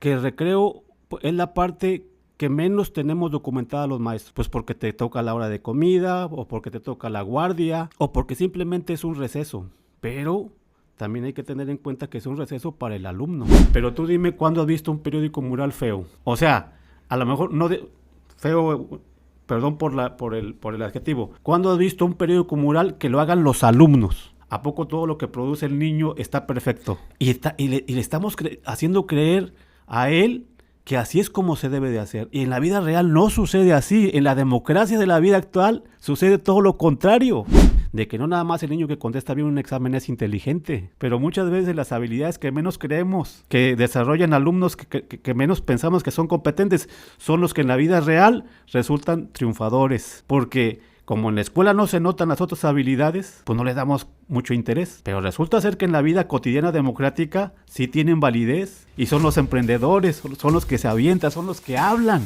que el recreo es la parte que menos tenemos documentada los maestros, pues porque te toca la hora de comida, o porque te toca la guardia, o porque simplemente es un receso. Pero también hay que tener en cuenta que es un receso para el alumno. Pero tú dime cuándo has visto un periódico mural feo. O sea, a lo mejor no de feo, perdón por el adjetivo. ¿Cuándo has visto un periódico mural que lo hagan los alumnos? ¿A poco todo lo que produce el niño está perfecto? Y le estamos haciendo creer a él que así es como se debe de hacer. Y en la vida real no sucede así. En la democracia de la vida actual sucede todo lo contrario. De que no nada más el niño que contesta bien un examen es inteligente, pero muchas veces las habilidades que menos creemos, que desarrollan alumnos que menos pensamos que son competentes, son los que en la vida real resultan triunfadores. Porque como en la escuela no se notan las otras habilidades, pues no les damos mucho interés. Pero resulta ser que en la vida cotidiana democrática sí tienen validez y son los emprendedores, son los que se avientan, son los que hablan.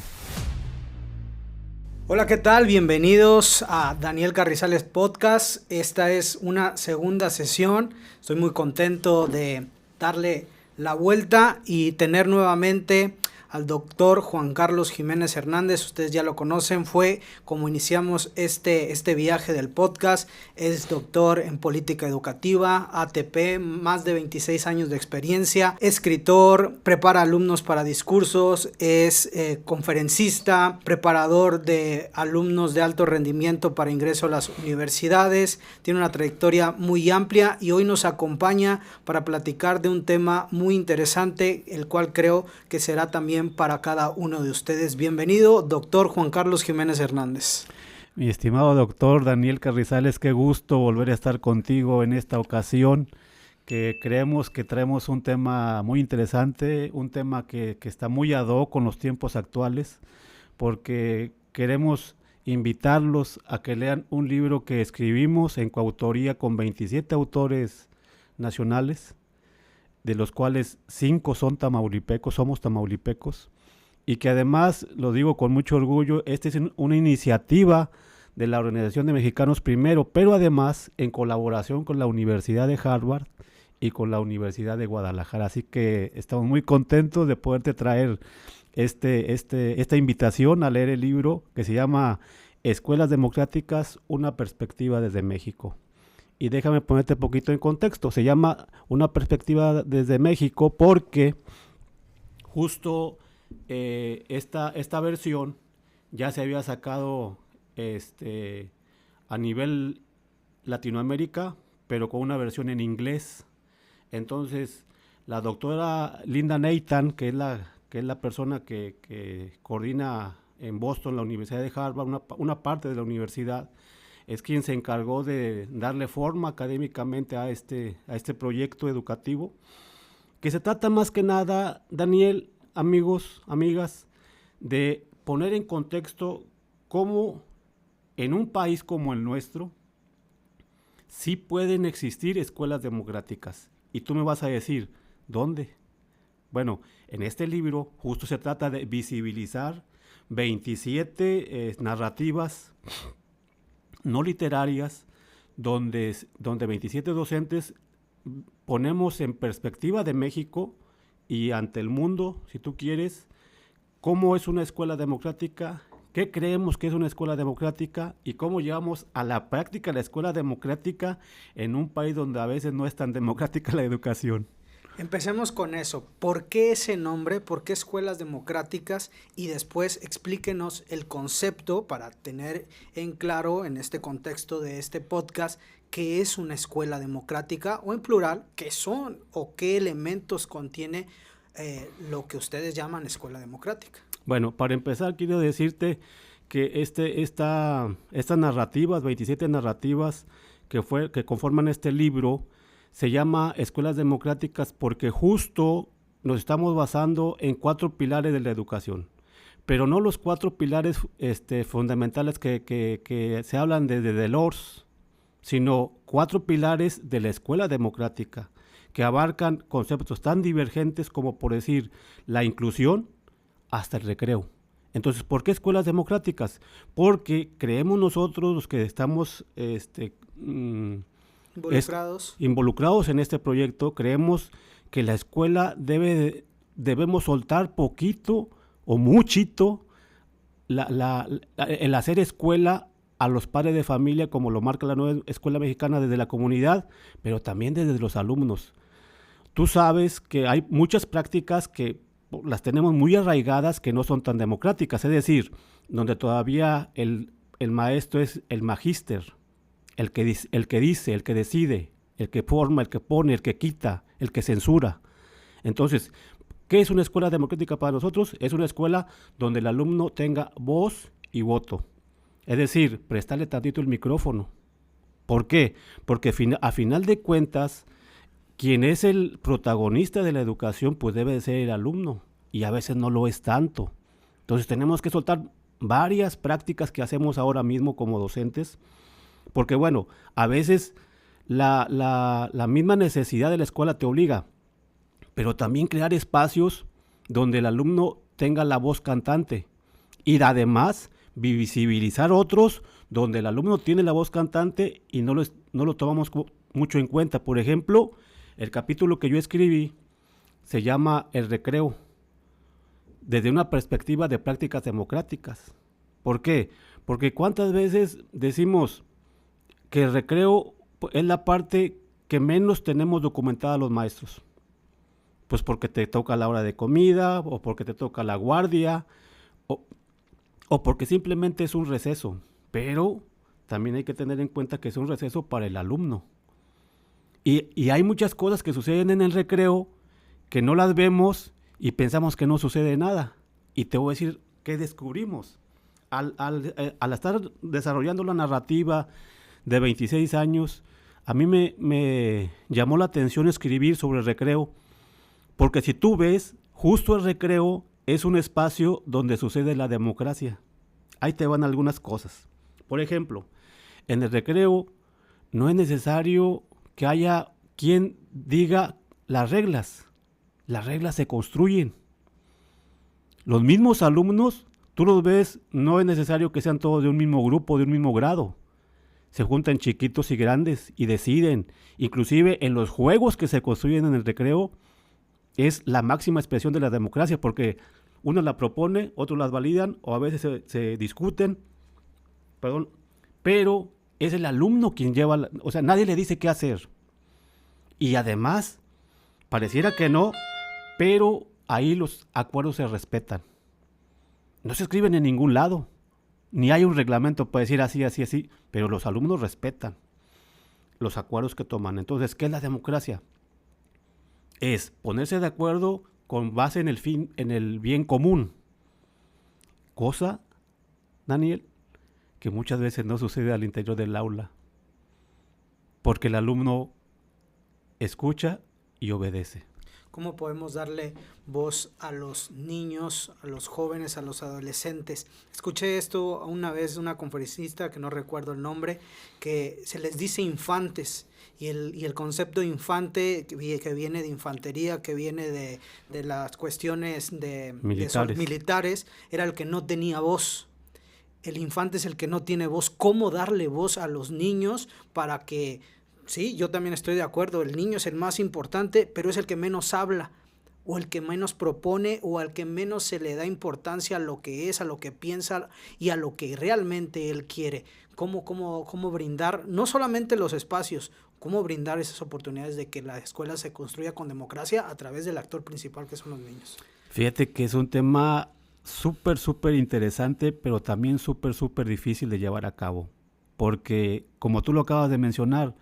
Hola, ¿qué tal? Bienvenidos a Daniel Carrizales Podcast. Esta es una segunda sesión. Estoy muy contento de darle la vuelta y tener nuevamente al doctor Juan Carlos Jiménez Hernández. Ustedes ya lo conocen, fue como iniciamos este viaje del podcast. Es doctor en política educativa, ATP, más de 26 años de experiencia, escritor, prepara alumnos para discursos, es conferencista, preparador de alumnos de alto rendimiento para ingreso a las universidades. Tiene una trayectoria muy amplia y hoy nos acompaña para platicar de un tema muy interesante, el cual creo que será también para cada uno de ustedes. Bienvenido, doctor Juan Carlos Jiménez Hernández. Mi estimado doctor Daniel Carrizales, qué gusto volver a estar contigo en esta ocasión, que creemos que traemos un tema muy interesante, un tema que está muy ad hoc con los tiempos actuales, porque queremos invitarlos a que lean un libro que escribimos en coautoría con 27 autores nacionales, de los cuales 5 son tamaulipecos, somos tamaulipecos, y que además, lo digo con mucho orgullo, esta es una iniciativa de la Organización de Mexicanos Primero, pero además en colaboración con la Universidad de Harvard y con la Universidad de Guadalajara. Así que estamos muy contentos de poderte traer esta invitación a leer el libro que se llama Escuelas Democráticas, una perspectiva desde México. Y déjame ponerte un poquito en contexto. Se llama Una perspectiva desde México porque justo esta versión ya se había sacado a nivel Latinoamérica, pero con una versión en inglés. Entonces, la doctora Linda Nathan, que es la persona que coordina en Boston la Universidad de Harvard, una parte de la universidad, es quien se encargó de darle forma académicamente a este proyecto educativo, que se trata más que nada, Daniel, amigos, amigas, de poner en contexto cómo en un país como el nuestro sí pueden existir escuelas democráticas. Y tú me vas a decir, ¿dónde? Bueno, en este libro justo se trata de visibilizar 27 narrativas no literarias, donde 27 docentes ponemos en perspectiva de México y ante el mundo, si tú quieres, cómo es una escuela democrática, qué creemos que es una escuela democrática y cómo llevamos a la práctica la escuela democrática en un país donde a veces no es tan democrática la educación. Empecemos con eso. ¿Por qué ese nombre? ¿Por qué escuelas democráticas? Y después explíquenos el concepto para tener en claro en este contexto de este podcast qué es una escuela democrática o en plural, qué son o qué elementos contiene lo que ustedes llaman escuela democrática. Bueno, para empezar quiero decirte que estas narrativas, 27 narrativas que conforman este libro, se llama Escuelas Democráticas porque justo nos estamos basando en 4 pilares de la educación, pero no los 4 pilares fundamentales que se hablan desde Delors, sino 4 pilares de la escuela democrática que abarcan conceptos tan divergentes como, por decir, la inclusión hasta el recreo. Entonces, ¿por qué escuelas democráticas? Porque creemos nosotros, los que estamos involucrados en este proyecto, creemos que la escuela debe debemos soltar poquito o muchito el hacer escuela a los padres de familia, como lo marca la nueva escuela mexicana, desde la comunidad, pero también desde los alumnos. Tú sabes que hay muchas prácticas que las tenemos muy arraigadas que no son tan democráticas, es decir, donde todavía el maestro es el magíster, el que dice, el que decide, el que forma, el que pone, el que quita, el que censura. Entonces, ¿qué es una escuela democrática para nosotros? Es una escuela donde el alumno tenga voz y voto. Es decir, prestarle tantito el micrófono. ¿Por qué? Porque a final de cuentas, quien es el protagonista de la educación, pues debe de ser el alumno, y a veces no lo es tanto. Entonces tenemos que soltar varias prácticas que hacemos ahora mismo como docentes, porque bueno, a veces la misma necesidad de la escuela te obliga, pero también crear espacios donde el alumno tenga la voz cantante, y además visibilizar otros donde el alumno tiene la voz cantante y no lo tomamos mucho en cuenta. Por ejemplo, el capítulo que yo escribí se llama El recreo, desde una perspectiva de prácticas democráticas. ¿Por qué? Porque cuántas veces decimos que el recreo es la parte que menos tenemos documentada los maestros. Pues porque te toca la hora de comida, o porque te toca la guardia, o porque simplemente es un receso. Pero también hay que tener en cuenta que es un receso para el alumno. Y hay muchas cosas que suceden en el recreo que no las vemos y pensamos que no sucede nada. Y te voy a decir qué descubrimos. Al estar desarrollando la narrativa de 26 años, a mí me llamó la atención escribir sobre el recreo, porque si tú ves, justo el recreo es un espacio donde sucede la democracia. Ahí te van algunas cosas. Por ejemplo, en el recreo no es necesario que haya quien diga las reglas. Las reglas se construyen. Los mismos alumnos, tú los ves, no es necesario que sean todos de un mismo grupo, de un mismo grado. Se juntan chiquitos y grandes y deciden. Inclusive en los juegos que se construyen en el recreo es la máxima expresión de la democracia, porque uno la propone, otros las validan, o a veces se discuten, pero es el alumno quien lleva, o sea, nadie le dice qué hacer. Y además, pareciera que no, pero ahí los acuerdos se respetan. No se escriben en ningún lado, ni hay un reglamento para decir así, así, así, pero los alumnos respetan los acuerdos que toman. Entonces, ¿qué es la democracia? Es ponerse de acuerdo con base en el bien común. Cosa, Daniel, que muchas veces no sucede al interior del aula, porque el alumno escucha y obedece. ¿Cómo podemos darle voz a los niños, a los jóvenes, a los adolescentes? Escuché esto una vez de una conferencista, que no recuerdo el nombre, que se les dice infantes, y el concepto infante que viene de infantería, que viene de las cuestiones militares, era el que no tenía voz. El infante es el que no tiene voz. ¿Cómo darle voz a los niños para que... Sí, yo también estoy de acuerdo, el niño es el más importante, pero es el que menos habla, o el que menos propone, o al que menos se le da importancia a lo que es, a lo que piensa y a lo que realmente él quiere. ¿Cómo brindar no solamente los espacios, cómo brindar esas oportunidades de que la escuela se construya con democracia a través del actor principal, que son los niños? Fíjate que es un tema súper interesante, pero también súper difícil de llevar a cabo, porque como tú lo acabas de mencionar,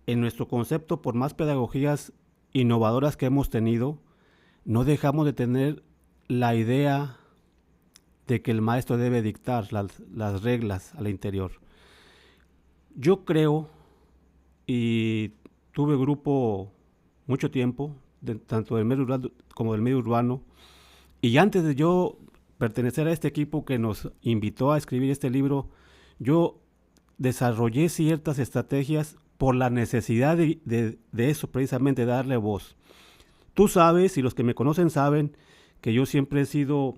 en nuestro concepto, por más pedagogías innovadoras que hemos tenido, no dejamos de tener la idea de que el maestro debe dictar las reglas al interior. Yo creo, y tuve grupo mucho tiempo, tanto del medio rural como del medio urbano, y antes de yo pertenecer a este equipo que nos invitó a escribir este libro, yo desarrollé ciertas estrategias por la necesidad de eso, precisamente, darle voz. Tú sabes, y los que me conocen saben, que yo siempre he sido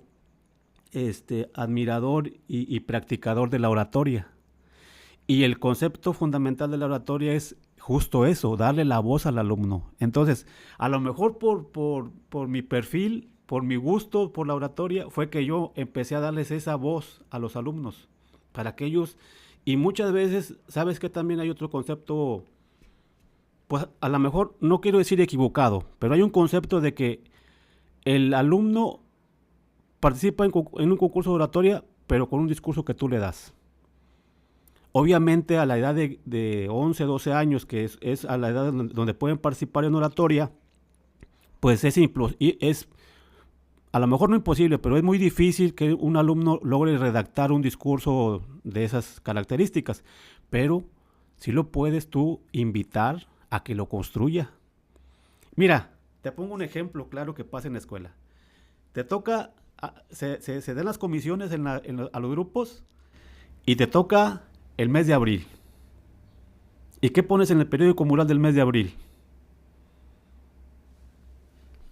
admirador y practicador de la oratoria. Y el concepto fundamental de la oratoria es justo eso, darle la voz al alumno. Entonces, a lo mejor por mi perfil, por mi gusto por la oratoria, fue que yo empecé a darles esa voz a los alumnos, para que ellos, y muchas veces, ¿sabes que también hay otro concepto? Pues a lo mejor, no quiero decir equivocado, pero hay un concepto de que el alumno participa en un concurso de oratoria, pero con un discurso que tú le das. Obviamente a la edad de 11, 12 años, que es a la edad donde pueden participar en oratoria, pues es a lo mejor no imposible, pero es muy difícil que un alumno logre redactar un discurso de esas características. Pero sí lo puedes tú invitar a que lo construya. Mira, te pongo un ejemplo claro que pasa en la escuela. Te toca, se dan las comisiones a los grupos y te toca el mes de abril. ¿Y qué pones en el periódico mural del mes de abril?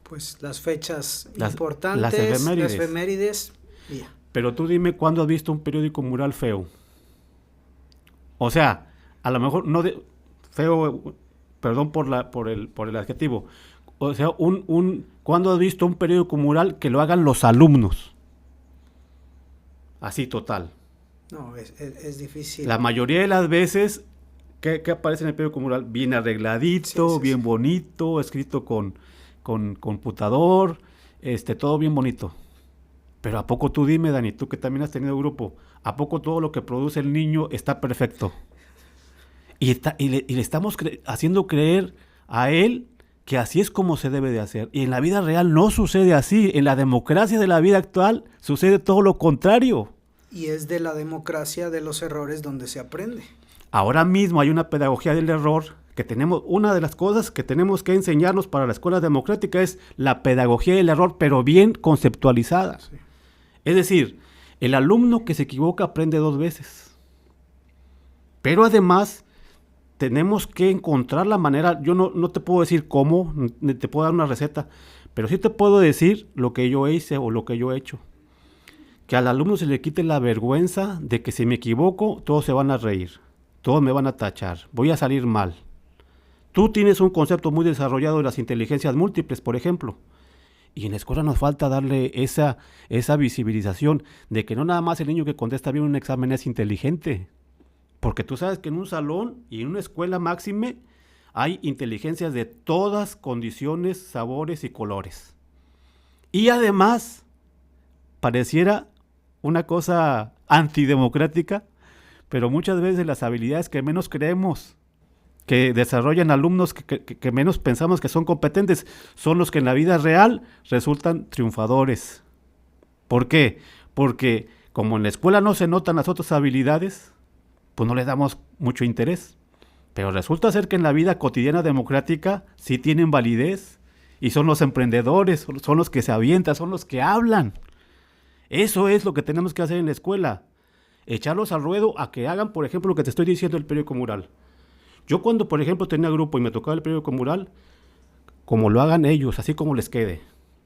Pues las fechas Las importantes, las efemérides. Yeah. Pero tú dime cuándo has visto un periódico mural feo. O sea, a lo mejor no feo, perdón por el adjetivo. O sea, ¿cuándo has visto un periódico mural que lo hagan los alumnos? Así total. No, es difícil. La mayoría de las veces, ¿qué aparece en el periódico mural? Bien arregladito, sí, bien bonito, escrito con computador, todo bien bonito. Pero ¿a poco tú dime, Dani, tú que también has tenido grupo, ¿a poco todo lo que produce el niño está perfecto? Y le estamos haciendo creer a él que así es como se debe de hacer. Y en la vida real no sucede así. En la democracia de la vida actual sucede todo lo contrario. Y es de la democracia de los errores donde se aprende. Ahora mismo hay una pedagogía del error que tenemos. Una de las cosas que tenemos que enseñarnos para la escuela democrática es la pedagogía del error, pero bien conceptualizada. Sí. Es decir, el alumno que se equivoca aprende 2 veces. Pero además tenemos que encontrar la manera. Yo no te puedo decir cómo, ni te puedo dar una receta, pero sí te puedo decir lo que yo hice o lo que yo he hecho. Que al alumno se le quite la vergüenza de que si me equivoco, todos se van a reír, todos me van a tachar, voy a salir mal. Tú tienes un concepto muy desarrollado de las inteligencias múltiples, por ejemplo, y en la escuela nos falta darle esa visibilización de que no nada más el niño que contesta bien un examen es inteligente, porque tú sabes que en un salón y en una escuela máxime hay inteligencias de todas condiciones, sabores y colores. Y además, pareciera una cosa antidemocrática, pero muchas veces las habilidades que menos creemos que desarrollan alumnos que menos pensamos que son competentes son los que en la vida real resultan triunfadores. ¿Por qué? Porque como en la escuela no se notan las otras habilidades, pues no les damos mucho interés. Pero resulta ser que en la vida cotidiana democrática sí tienen validez y son los emprendedores, son los que se avientan, son los que hablan. Eso es lo que tenemos que hacer en la escuela. Echarlos al ruedo a que hagan, por ejemplo, lo que te estoy diciendo del periódico mural. Yo cuando, por ejemplo, tenía grupo y me tocaba el periódico mural, como lo hagan ellos, así como les quede.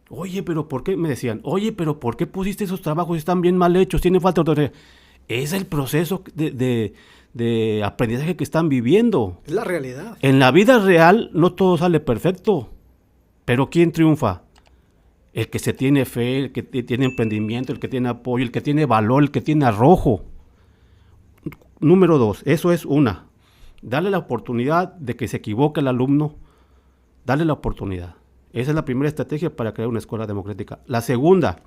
Oye, pero ¿por qué? Me decían, oye, pero ¿por qué pusiste esos trabajos? Están bien mal hechos, tienen falta de autoridad. Es el proceso de aprendizaje que están viviendo. Es la realidad. En la vida real no todo sale perfecto. Pero ¿quién triunfa? El que se tiene fe, el que tiene emprendimiento, el que tiene apoyo, el que tiene valor, el que tiene arrojo. Número 2, eso es una. Darle la oportunidad de que se equivoque el alumno. Darle la oportunidad. Esa es la primera estrategia para crear una escuela democrática. La segunda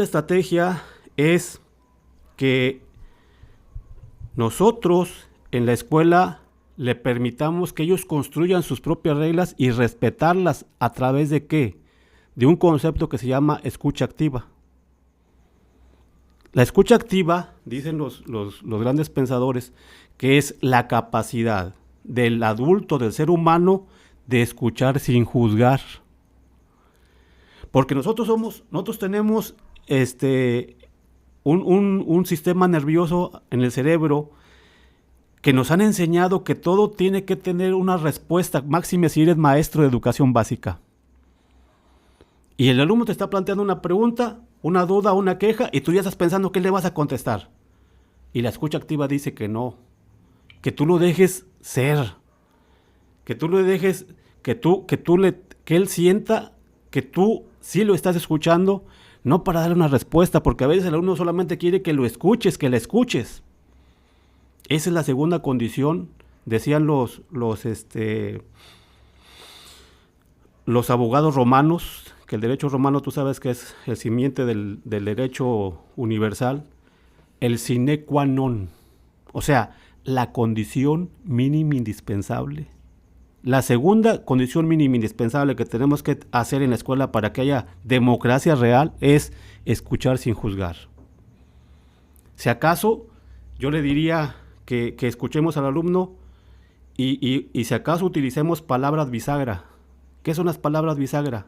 estrategia es que nosotros en la escuela le permitamos que ellos construyan sus propias reglas y respetarlas a través de ¿qué? De un concepto que se llama escucha activa. La escucha activa, dicen los grandes pensadores, que es la capacidad del adulto, del ser humano, de escuchar sin juzgar. Porque nosotros tenemos un sistema nervioso en el cerebro que nos han enseñado que todo tiene que tener una respuesta, máxime si eres maestro de educación básica. Y el alumno te está planteando una pregunta, una duda, una queja, y tú ya estás pensando qué le vas a contestar. Y la escucha activa dice que no, que tú lo dejes ser, que tú lo dejes, que él sienta que tú sí lo estás escuchando, no para darle una respuesta, porque a veces el alumno solamente quiere que lo escuches, que le escuches. Esa es la segunda condición, decían los abogados romanos, que el derecho romano tú sabes que es el simiente del derecho universal, el sine qua non, o sea, la condición mínima indispensable. La segunda condición mínima indispensable que tenemos que hacer en la escuela para que haya democracia real es escuchar sin juzgar. Si acaso, yo le diría que escuchemos al alumno y si acaso utilicemos palabras bisagra. ¿Qué son las palabras bisagra?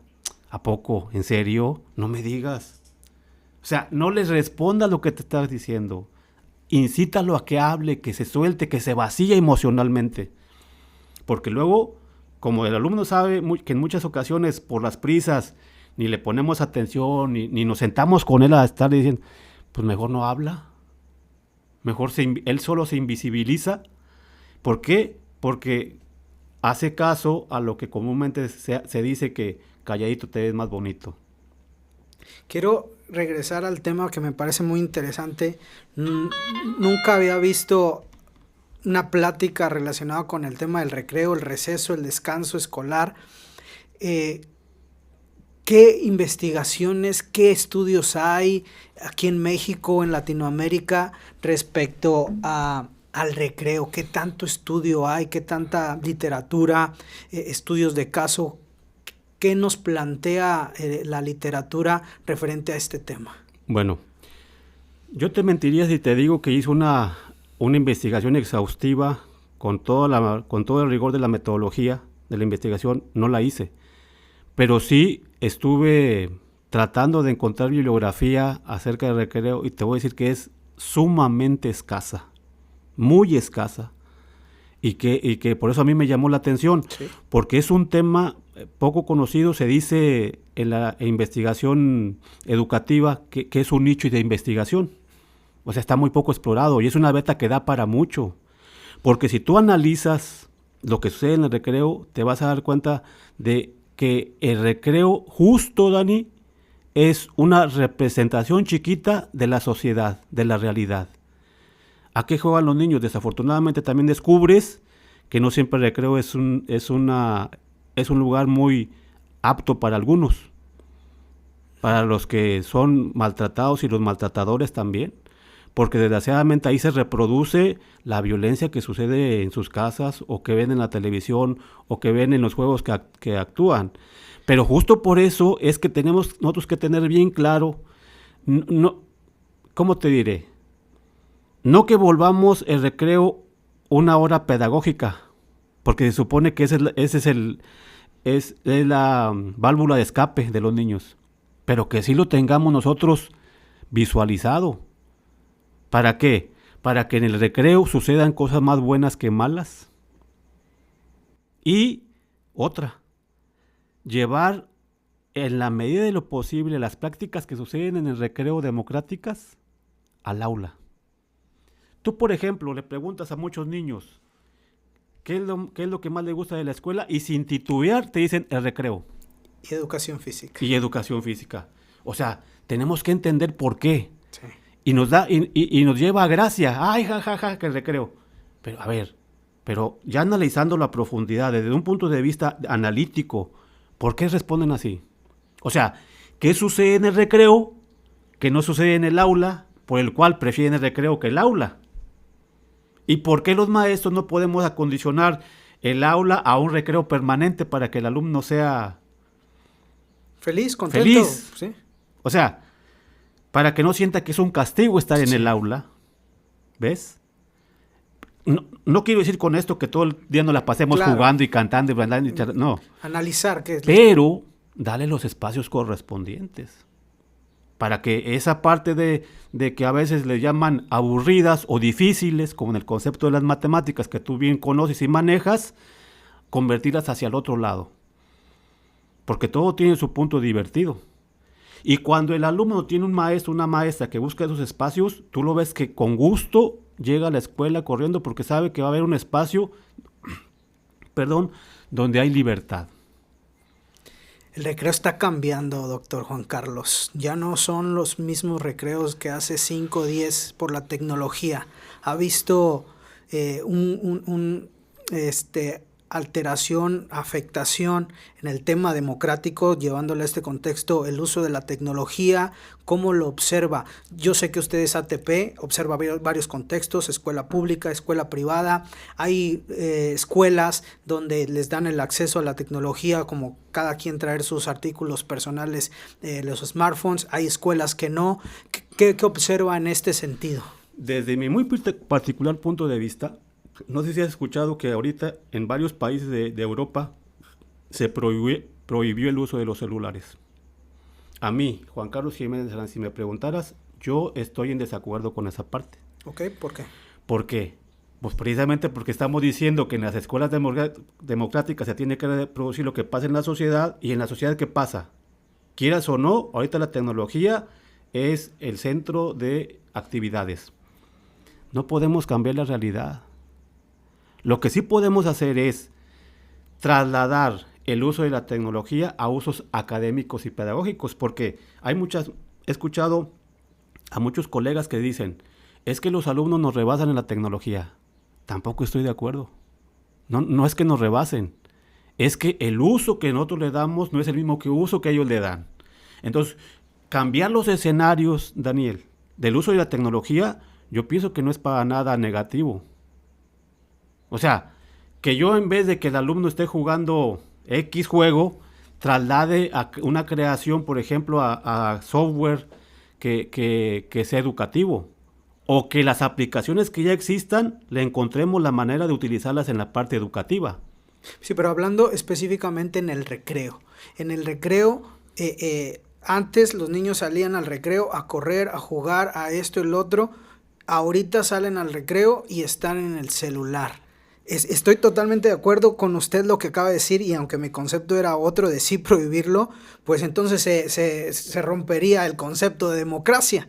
¿A poco? ¿En serio? No me digas. O sea, no les respondas lo que te estás diciendo. Incítalo a que hable, que se suelte, que se vacíe emocionalmente. Porque luego, como el alumno sabe que en muchas ocasiones por las prisas ni le ponemos atención, ni nos sentamos con él a estar diciendo, pues mejor no habla. Mejor él solo se invisibiliza. ¿Por qué? Porque hace caso a lo que comúnmente se dice que calladito te ves más bonito. Quiero regresar al tema que me parece muy interesante. Nunca había visto una plática relacionada con el tema del recreo, el receso, el descanso escolar. ¿Qué investigaciones, qué estudios hay aquí en México, en Latinoamérica, respecto al recreo? ¿Qué tanto estudio hay? ¿Qué tanta literatura, estudios de caso? ¿Qué nos plantea la literatura referente a este tema? Bueno, yo te mentiría si te digo que hice una investigación exhaustiva con todo el rigor de la metodología de la investigación. No la hice, pero sí estuve tratando de encontrar bibliografía acerca del recreo y te voy a decir que es sumamente escasa, muy escasa, y que por eso a mí me llamó la atención, sí, porque es un tema poco conocido. Se dice en la investigación educativa que es un nicho de investigación. O sea, está muy poco explorado y es una beta que da para mucho. Porque si tú analizas lo que sucede en el recreo, te vas a dar cuenta de que el recreo, justo, Dani, es una representación chiquita de la sociedad, de la realidad. ¿A qué juegan los niños? Desafortunadamente también descubres que no siempre el recreo es un lugar muy apto para algunos. Para los que son maltratados y los maltratadores también. Porque desgraciadamente ahí se reproduce la violencia que sucede en sus casas o que ven en la televisión o que ven en los juegos que actúan. Pero justo por eso es que tenemos nosotros que tener bien claro, no, ¿cómo te diré? No que volvamos el recreo una hora pedagógica, porque se supone que es la válvula de escape de los niños, pero que sí lo tengamos nosotros visualizado. ¿Para qué? Para que en el recreo sucedan cosas más buenas que malas. Y otra, llevar en la medida de lo posible las prácticas que suceden en el recreo democráticas al aula. Tú, por ejemplo, le preguntas a muchos niños ¿qué es lo que más les gusta de la escuela? Y sin titubear te dicen el recreo. Y educación física. Y educación física. O sea, tenemos que entender por qué. Sí. Y nos da y nos lleva a gracia. Ay, jajaja, que el recreo. Pero a ver, ya analizando la profundidad desde un punto de vista analítico, ¿por qué responden así? O sea, ¿qué sucede en el recreo que no sucede en el aula, por el cual prefieren el recreo que el aula? ¿Y por qué los maestros no podemos acondicionar el aula a un recreo permanente para que el alumno sea feliz, contento? Feliz. ¿Sí? O sea, para que no sienta que es un castigo estar en el aula. ¿Ves? No quiero decir con esto que todo el día nos la pasemos jugando y cantando y bailando. No. Analizar qué es. Pero dale los espacios correspondientes. Para que esa parte de que a veces le llaman aburridas o difíciles, como en el concepto de las matemáticas que tú bien conoces y manejas, convertirlas hacia el otro lado. Porque todo tiene su punto divertido. Y cuando el alumno tiene un maestro, una maestra que busca esos espacios, tú lo ves que con gusto llega a la escuela corriendo porque sabe que va a haber un espacio, donde hay libertad. El recreo está cambiando, doctor Juan Carlos. Ya no son los mismos recreos que hace 5 o 10 por la tecnología. Ha visto alteración, afectación en el tema democrático, llevándole a este contexto el uso de la tecnología. ¿Cómo lo observa? Yo sé que usted es ATP, observa varios contextos, escuela pública, escuela privada. Hay escuelas donde les dan el acceso a la tecnología, como cada quien traer sus artículos personales, los smartphones. Hay escuelas que no. ¿Qué observa en este sentido? Desde mi muy particular punto de vista, no sé si has escuchado que ahorita en varios países de Europa se prohibió el uso de los celulares. A mí, Juan Carlos Jiménez, si me preguntaras, yo estoy en desacuerdo con esa parte. Ok, ¿por qué? ¿Por qué? Pues precisamente porque estamos diciendo que en las escuelas democráticas se tiene que reproducir lo que pasa en la sociedad, y en la sociedad ¿qué pasa? Quieras o no, ahorita la tecnología es el centro de actividades. No podemos cambiar la realidad. Lo que sí podemos hacer es trasladar el uso de la tecnología a usos académicos y pedagógicos, porque he escuchado a muchos colegas que dicen, es que los alumnos nos rebasan en la tecnología. Tampoco estoy de acuerdo. No es que nos rebasen, es que el uso que nosotros le damos no es el mismo que uso que ellos le dan. Entonces, cambiar los escenarios, Daniel, del uso de la tecnología, yo pienso que no es para nada negativo. O sea, que yo en vez de que el alumno esté jugando X juego, traslade a una creación, por ejemplo, a software que sea educativo. O que las aplicaciones que ya existan, le encontremos la manera de utilizarlas en la parte educativa. Sí, pero hablando específicamente en el recreo. En el recreo, antes los niños salían al recreo a correr, a jugar, a esto y lo otro. Ahorita salen al recreo y están en el celular. Estoy totalmente de acuerdo con usted lo que acaba de decir, y aunque mi concepto era otro de sí prohibirlo, pues entonces se rompería el concepto de democracia.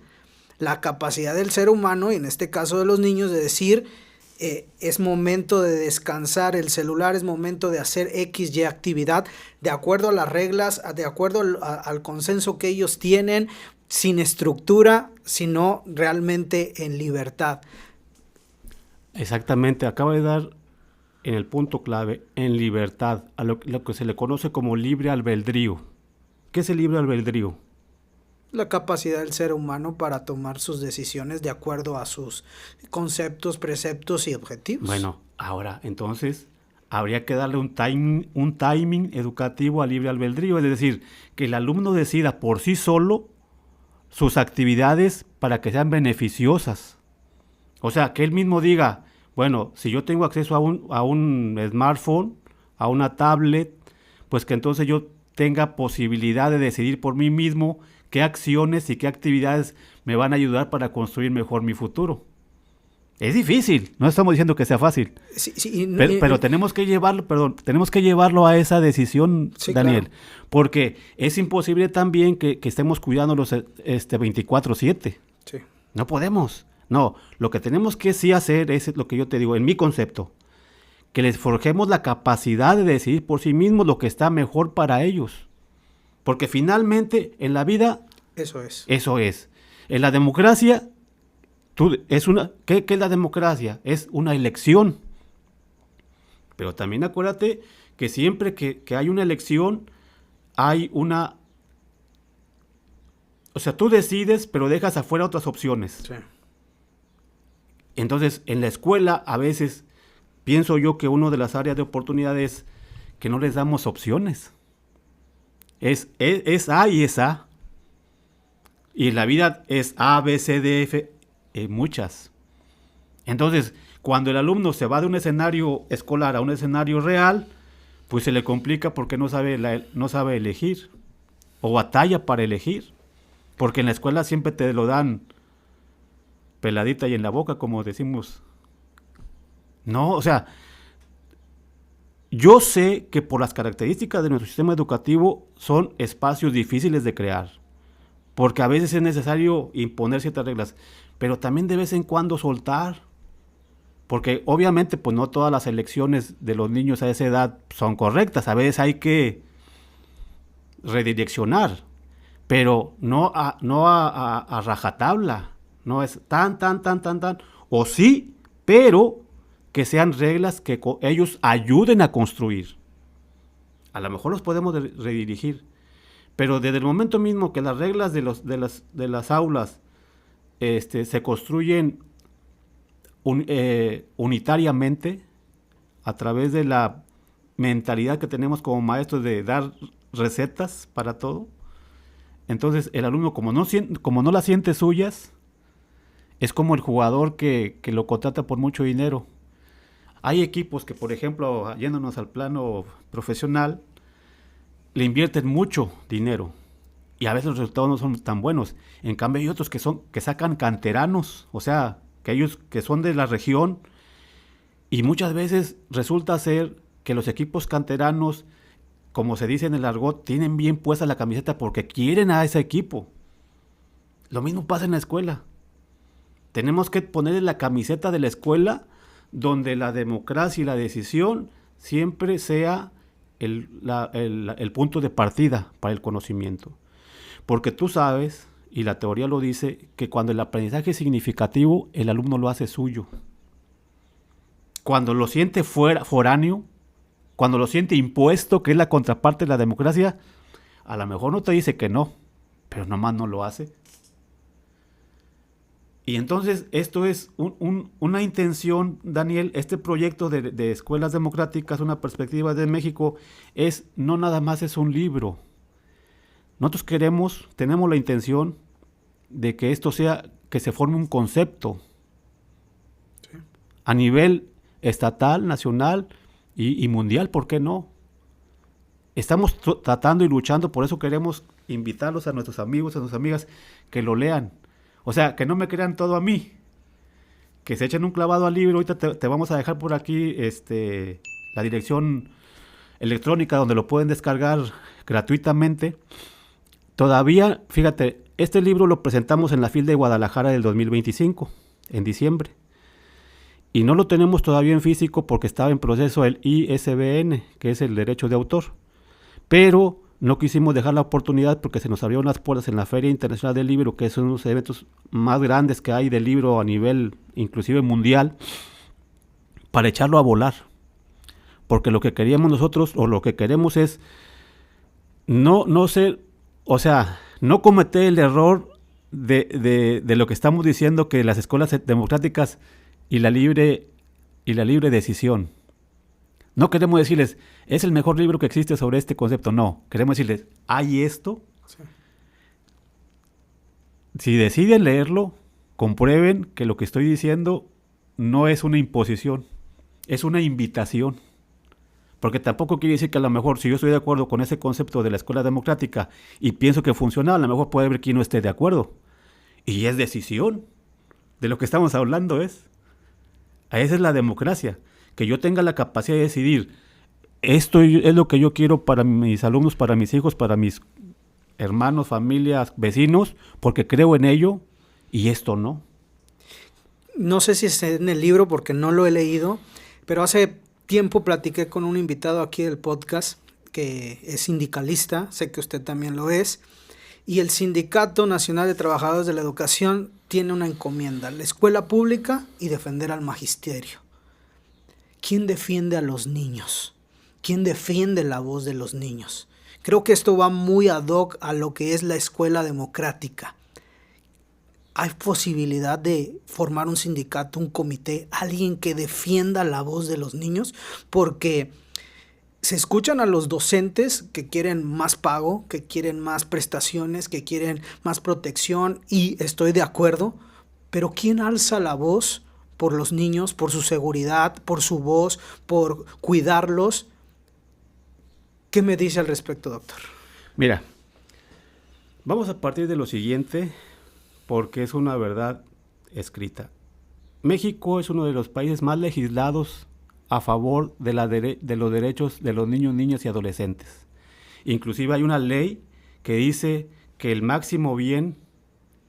La capacidad del ser humano, y en este caso de los niños, de decir, es momento de descansar el celular, es momento de hacer X, Y actividad, de acuerdo a las reglas, de acuerdo al consenso que ellos tienen, sin estructura, sino realmente en libertad. Exactamente, acaba de dar en el punto clave, en libertad, a lo que se le conoce como libre albedrío. ¿Qué es el libre albedrío? La capacidad del ser humano para tomar sus decisiones de acuerdo a sus conceptos, preceptos y objetivos. Bueno, ahora, entonces, habría que darle un timing educativo al libre albedrío, es decir, que el alumno decida por sí solo sus actividades para que sean beneficiosas. O sea, que él mismo diga, bueno, si yo tengo acceso a un smartphone, a una tablet, pues que entonces yo tenga posibilidad de decidir por mí mismo qué acciones y qué actividades me van a ayudar para construir mejor mi futuro. Es difícil, no estamos diciendo que sea fácil, sí, pero tenemos que llevarlo a esa decisión, sí, Daniel, claro. Porque es imposible también que estemos cuidándolos 24/7. Sí. No podemos. No, lo que tenemos que sí hacer es lo que yo te digo, en mi concepto, que les forjemos la capacidad de decidir por sí mismos lo que está mejor para ellos. Porque finalmente en la vida eso es. En la democracia, ¿qué es la democracia? Es una elección. Pero también acuérdate que siempre que hay una elección, hay una... O sea, tú decides, pero dejas afuera otras opciones. Sí. Entonces, en la escuela, a veces, pienso yo que una de las áreas de oportunidad es que no les damos opciones. Es A y es A. Y la vida es A, B, C, D, F, muchas. Entonces, cuando el alumno se va de un escenario escolar a un escenario real, pues se le complica porque no sabe elegir. O batalla para elegir. Porque en la escuela siempre te lo dan peladita y en la boca, como decimos. No, o sea, yo sé que por las características de nuestro sistema educativo son espacios difíciles de crear, porque a veces es necesario imponer ciertas reglas, pero también de vez en cuando soltar, porque obviamente pues no todas las elecciones de los niños a esa edad son correctas, a veces hay que redireccionar, pero no a rajatabla, no es tan, o sí, pero que sean reglas que ellos ayuden a construir. A lo mejor los podemos redirigir, pero desde el momento mismo que las reglas de las aulas se construyen unitariamente, a través de la mentalidad que tenemos como maestros de dar recetas para todo, entonces el alumno, como no las siente suyas, es como el jugador que lo contrata por mucho dinero. Hay equipos que, por ejemplo, yéndonos al plano profesional, le invierten mucho dinero y a veces los resultados no son tan buenos. En cambio hay otros que sacan canteranos, o sea, que ellos que son de la región, y muchas veces resulta ser que los equipos canteranos, como se dice en el argot, tienen bien puesta la camiseta porque quieren a ese equipo. Lo mismo pasa en la escuela. Tenemos que ponerle la camiseta de la escuela donde la democracia y la decisión siempre sea el punto de partida para el conocimiento. Porque tú sabes, y la teoría lo dice, que cuando el aprendizaje es significativo, el alumno lo hace suyo. Cuando lo siente foráneo, cuando lo siente impuesto, que es la contraparte de la democracia, a lo mejor no te dice que no, pero nomás no lo hace. Y entonces esto es una intención, Daniel, este proyecto de escuelas democráticas, una perspectiva de México, no nada más es un libro. Nosotros tenemos la intención de que esto que se forme un concepto a nivel estatal, nacional y mundial, ¿por qué no? Estamos tratando y luchando, por eso queremos invitarlos a nuestros amigos, a nuestras amigas, que lo lean. O sea, que no me crean todo a mí, que se echen un clavado al libro. Ahorita te vamos a dejar por aquí la dirección electrónica donde lo pueden descargar gratuitamente. Todavía, fíjate, este libro lo presentamos en la FIL de Guadalajara del 2025, en diciembre. Y no lo tenemos todavía en físico porque estaba en proceso el ISBN, que es el derecho de autor. Pero no quisimos dejar la oportunidad porque se nos abrieron las puertas en la Feria Internacional del Libro, que es uno de los eventos más grandes que hay del libro a nivel inclusive mundial, para echarlo a volar. Porque lo que queríamos nosotros, o lo que queremos es no cometer el error de lo que estamos diciendo, que las escuelas democráticas y la libre decisión. No queremos decirles, es el mejor libro que existe sobre este concepto. No, queremos decirles, hay esto. Sí. Si deciden leerlo, comprueben que lo que estoy diciendo no es una imposición, es una invitación. Porque tampoco quiere decir que a lo mejor, si yo estoy de acuerdo con ese concepto de la escuela democrática y pienso que funciona, a lo mejor puede haber quien no esté de acuerdo. Y es decisión. De lo que estamos hablando esa es la democracia. Que yo tenga la capacidad de decidir, esto es lo que yo quiero para mis alumnos, para mis hijos, para mis hermanos, familias, vecinos, porque creo en ello, y esto no. No sé si está en el libro porque no lo he leído, pero hace tiempo platiqué con un invitado aquí del podcast que es sindicalista, sé que usted también lo es, y el Sindicato Nacional de Trabajadores de la Educación tiene una encomienda, la escuela pública y defender al magisterio. ¿Quién defiende a los niños? ¿Quién defiende la voz de los niños? Creo que esto va muy ad hoc a lo que es la escuela democrática. ¿Hay posibilidad de formar un sindicato, un comité, alguien que defienda la voz de los niños? Porque se escuchan a los docentes que quieren más pago, que quieren más prestaciones, que quieren más protección, y estoy de acuerdo, pero ¿quién alza la voz por los niños, por su seguridad, por su voz, por cuidarlos? ¿Qué me dice al respecto, doctor? Mira, vamos a partir de lo siguiente, porque es una verdad escrita. México es uno de los países más legislados a favor de los derechos de los niños, niñas y adolescentes. Inclusive hay una ley que dice que el máximo bien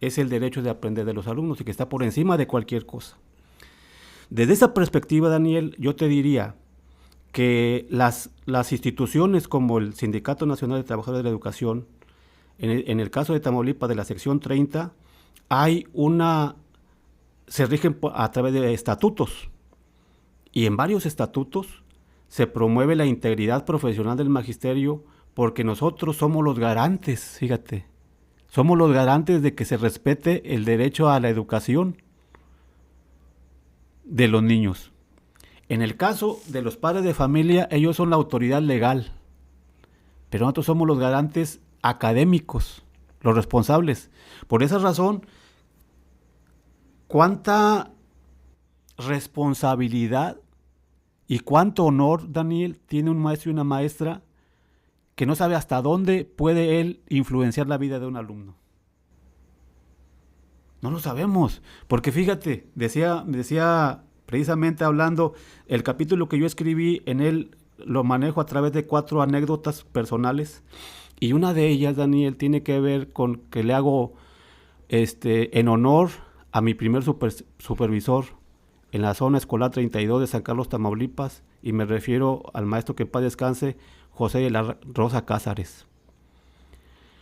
es el derecho de aprender de los alumnos y que está por encima de cualquier cosa. Desde esa perspectiva, Daniel, yo te diría que las instituciones como el Sindicato Nacional de Trabajadores de la Educación, en el caso de Tamaulipas, de la sección 30, se rigen a través de estatutos. Y en varios estatutos se promueve la integridad profesional del magisterio porque nosotros somos los garantes, fíjate, somos los garantes de que se respete el derecho a la educación de los niños. En el caso de los padres de familia, ellos son la autoridad legal, pero nosotros somos los garantes académicos, los responsables. Por esa razón, cuánta responsabilidad y cuánto honor, Daniel, tiene un maestro y una maestra que no sabe hasta dónde puede él influenciar la vida de un alumno. No lo sabemos, porque fíjate, decía precisamente hablando, el capítulo que yo escribí, en él lo manejo a través de 4 anécdotas personales, y una de ellas, Daniel, tiene que ver con que le hago en honor a mi primer supervisor en la zona escolar 32 de San Carlos, Tamaulipas, y me refiero al maestro que en paz descanse, José de la Rosa Cázares.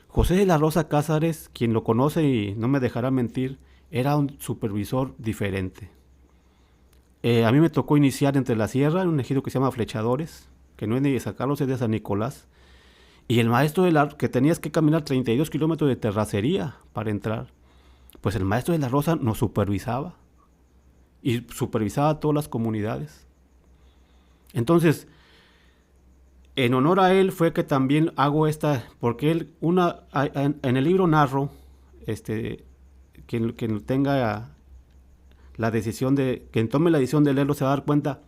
José de la Rosa Cázares, quien lo conoce y no me dejará mentir, era un supervisor diferente. A mí me tocó iniciar entre la sierra, en un ejido que se llama Flechadores, que no es ni de San Carlos, es de San Nicolás, y el maestro que tenías que caminar 32 kilómetros de terracería para entrar, pues el maestro de la Rosa nos supervisaba, y supervisaba a todas las comunidades. Entonces, en honor a él fue que también hago porque él, en el libro narro, quien tenga la decisión quien tome la decisión de leerlo se va a dar cuenta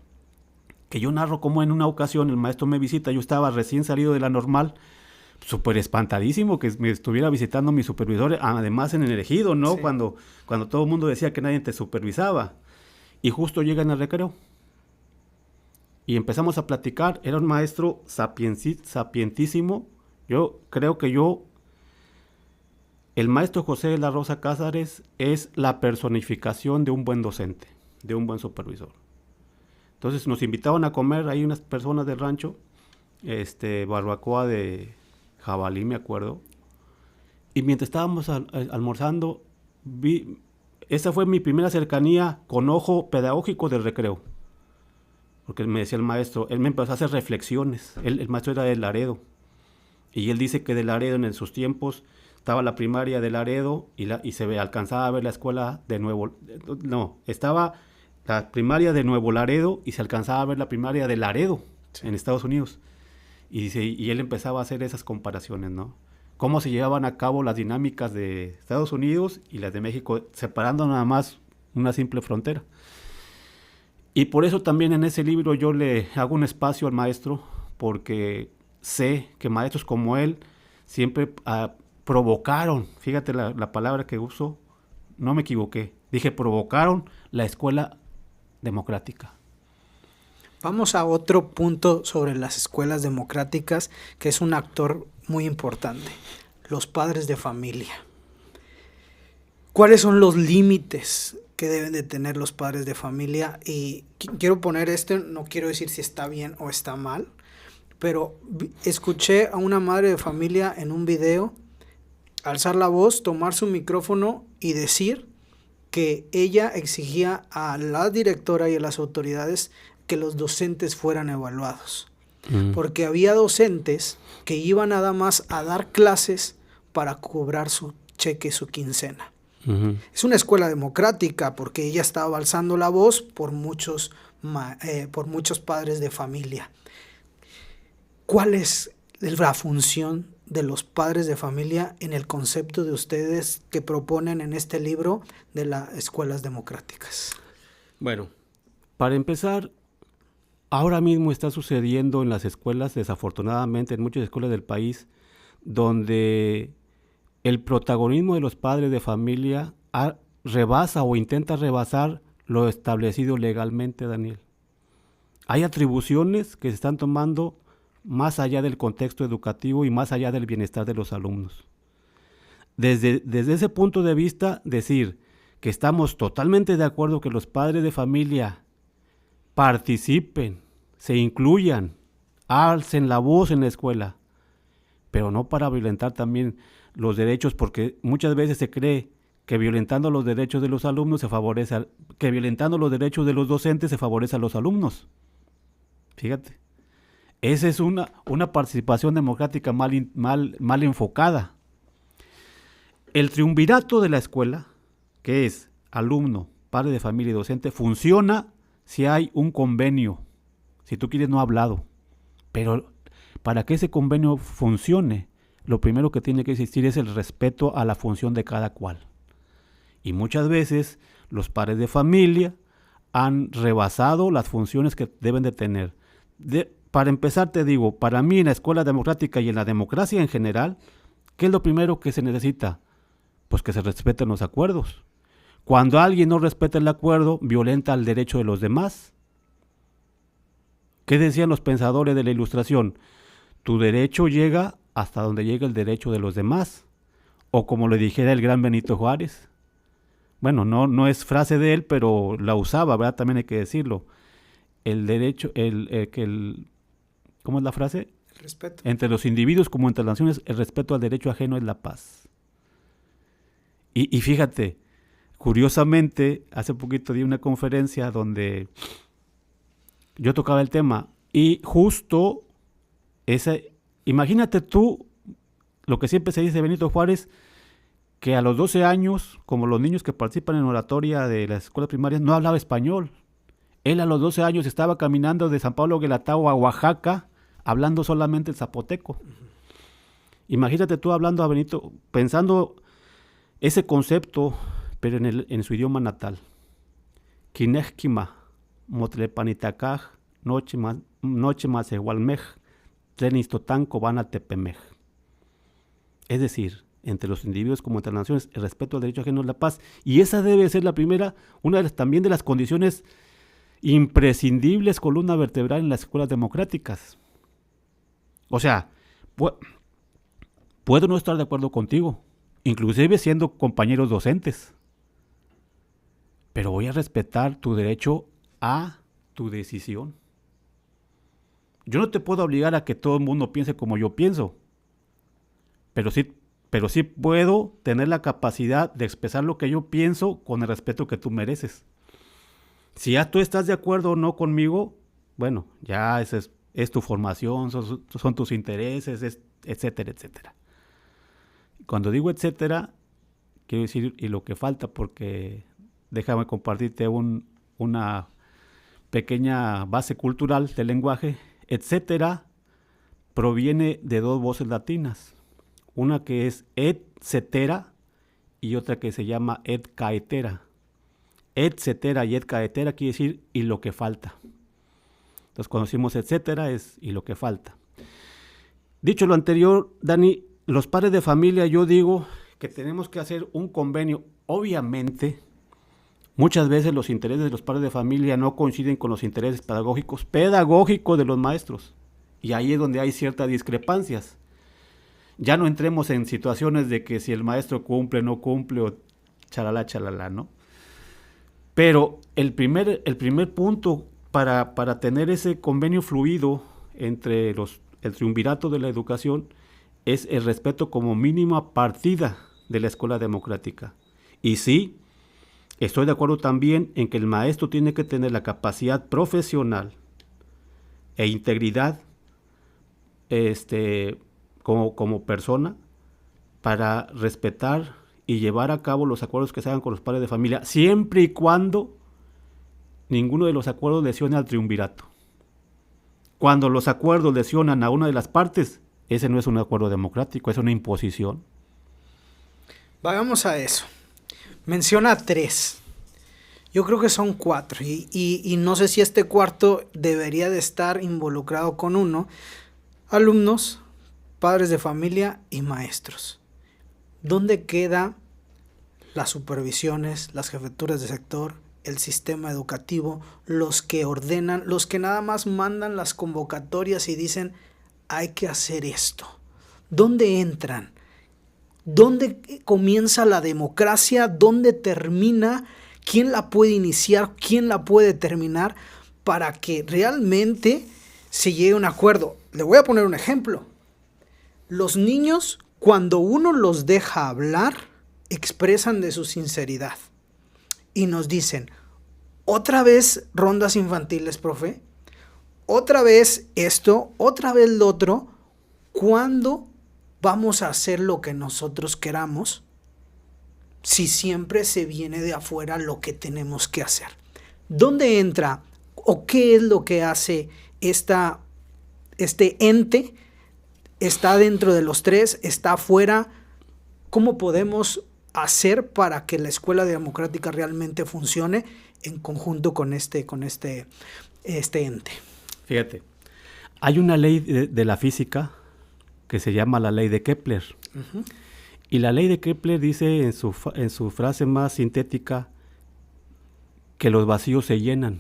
que yo narro como en una ocasión el maestro me visita, yo estaba recién salido de la normal, súper espantadísimo que me estuviera visitando mi supervisor, además en el ejido, ¿no? Sí. Cuando todo el mundo decía que nadie te supervisaba. Y justo llega en el recreo. Y empezamos a platicar. Era un maestro sapientísimo. Yo creo que el maestro José de la Rosa Cázares es la personificación de un buen docente, de un buen supervisor. Entonces nos invitaban a comer ahí unas personas del rancho, barbacoa de jabalí, me acuerdo. Y mientras estábamos almorzando, esa fue mi primera cercanía con ojo pedagógico del recreo. Porque me decía el maestro, él me empezó a hacer reflexiones. El maestro era de Laredo. Y él dice que de Laredo en sus tiempos estaba la primaria de Laredo y se alcanzaba a ver la escuela de Nuevo... No, estaba la primaria de Nuevo Laredo y se alcanzaba a ver la primaria de Laredo, sí, en Estados Unidos. Y él empezaba a hacer esas comparaciones, ¿no? Cómo se llevaban a cabo las dinámicas de Estados Unidos y las de México, separando nada más una simple frontera. Y por eso también en ese libro yo le hago un espacio al maestro, porque sé que maestros como él siempre provocaron, fíjate la palabra que uso, no me equivoqué, dije provocaron la escuela democrática. Vamos a otro punto sobre las escuelas democráticas, que es un actor muy importante, los padres de familia. ¿Cuáles son los límites que deben de tener los padres de familia? Y quiero poner no quiero decir si está bien o está mal, pero escuché a una madre de familia en un video alzar la voz, tomar su micrófono y decir que ella exigía a la directora y a las autoridades que los docentes fueran evaluados. Porque había docentes que iban nada más a dar clases para cobrar su cheque, su quincena. Es una escuela democrática porque ella estaba alzando la voz por muchos padres de familia. ¿Cuál es la función de los padres de familia en el concepto de ustedes que proponen en este libro de las escuelas democráticas? Bueno, para empezar, ahora mismo está sucediendo en las escuelas, desafortunadamente en muchas escuelas del país, donde el protagonismo de los padres de familia rebasa o intenta rebasar lo establecido legalmente, Daniel. Hay atribuciones que se están tomando más allá del contexto educativo y más allá del bienestar de los alumnos. Desde ese punto de vista, decir que estamos totalmente de acuerdo que los padres de familia participen se incluyan, alcen la voz en la escuela, pero no para violentar también los derechos, porque muchas veces se cree que violentando los derechos de los alumnos se favorece, que violentando los derechos de los docentes se favorece a los alumnos. Fíjate, esa es una participación democrática mal enfocada. El triunvirato de la escuela, que es alumno, padre de familia y docente, funciona si hay un convenio, si tú quieres no hablado, pero para que ese convenio funcione, lo primero que tiene que existir es el respeto a la función de cada cual. Y muchas veces los padres de familia han rebasado las funciones que deben de tener. Para empezar te digo, para mí en la escuela democrática y en la democracia en general, ¿qué es lo primero que se necesita? Pues que se respeten los acuerdos. Cuando alguien no respeta el acuerdo, violenta el derecho de los demás. ¿Qué decían los pensadores de la Ilustración? Tu derecho llega hasta donde llega el derecho de los demás. O como le dijera el gran Benito Juárez. Bueno, no es frase de él, pero la usaba, ¿verdad? También hay que decirlo. El derecho, ¿cómo es la frase? El respeto. Entre los individuos como entre las naciones, el respeto al derecho ajeno es la paz. Y fíjate, curiosamente, hace poquito di una conferencia donde yo tocaba el tema y justo imagínate tú lo que siempre se dice de Benito Juárez, que a los 12 años, como los niños que participan en oratoria de las escuelas primarias, no hablaba español. Él a los 12 años estaba caminando de San Pablo Guelatao a Oaxaca, hablando solamente el zapoteco. Imagínate tú hablando a Benito, pensando ese concepto, pero en su idioma natal. Kinejkima, motlepanitacaj, noche más igualmej, tlenistotanco van a tepemej. Es decir, entre los individuos como entre las naciones, el respeto al derecho ajeno es la paz. Y esa debe ser la primera, también de las condiciones imprescindibles, columna vertebral en las escuelas democráticas. O sea, puedo no estar de acuerdo contigo, inclusive siendo compañeros docentes, pero voy a respetar tu derecho a tu decisión. Yo no te puedo obligar a que todo el mundo piense como yo pienso, pero sí puedo tener la capacidad de expresar lo que yo pienso con el respeto que tú mereces. Si ya tú estás de acuerdo o no conmigo, bueno, ya esa es tu formación, son tus intereses, etcétera, etcétera. Cuando digo etcétera, quiero decir y lo que falta, porque déjame compartirte una pequeña base cultural del lenguaje. Etcétera proviene de dos voces latinas. Una que es et cetera y otra que se llama et caetera. Et cetera y et caetera quiere decir y lo que falta. Entonces cuando decimos etcétera es y lo que falta. Dicho lo anterior, Dani, los padres de familia, yo digo que tenemos que hacer un convenio. Obviamente, muchas veces los intereses de los padres de familia no coinciden con los intereses pedagógicos de los maestros. Y ahí es donde hay ciertas discrepancias. Ya no entremos en situaciones de que si el maestro cumple, no cumple o chalala, ¿no? Pero el primer punto para tener ese convenio fluido entre el triunvirato de la educación es el respeto como mínima partida de la escuela democrática. Y sí, estoy de acuerdo también en que el maestro tiene que tener la capacidad profesional e integridad como persona para respetar y llevar a cabo los acuerdos que se hagan con los padres de familia, siempre y cuando ninguno de los acuerdos lesione al triunvirato. Cuando los acuerdos lesionan a una de las partes, ese no es un acuerdo democrático, es una imposición. Vayamos a eso. Menciona 3. Yo creo que son 4 y no sé si este cuarto debería de estar involucrado con uno. Alumnos, padres de familia y maestros. ¿Dónde queda las supervisiones, las jefaturas de sector, el sistema educativo, los que ordenan, los que nada más mandan las convocatorias y dicen hay que hacer esto? ¿Dónde entran? ¿Dónde comienza la democracia? ¿Dónde termina? ¿Quién la puede iniciar? ¿Quién la puede terminar? para que realmente se llegue a un acuerdo. Le voy a poner un ejemplo. Los niños, cuando uno los deja hablar, expresan de su sinceridad y nos dicen, otra vez rondas infantiles, profe, otra vez esto, otra vez lo otro. ¿Cuándo vamos a hacer lo que nosotros queramos si siempre se viene de afuera lo que tenemos que hacer? ¿Dónde entra o qué es lo que hace este ente? ¿Está dentro de los tres? ¿Está afuera? ¿Cómo podemos hacer para que la escuela democrática realmente funcione en conjunto con este ente? Fíjate, hay una ley de la física que se llama la ley de Kepler. Uh-huh. Y la ley de Kepler dice en su frase más sintética que los vacíos se llenan.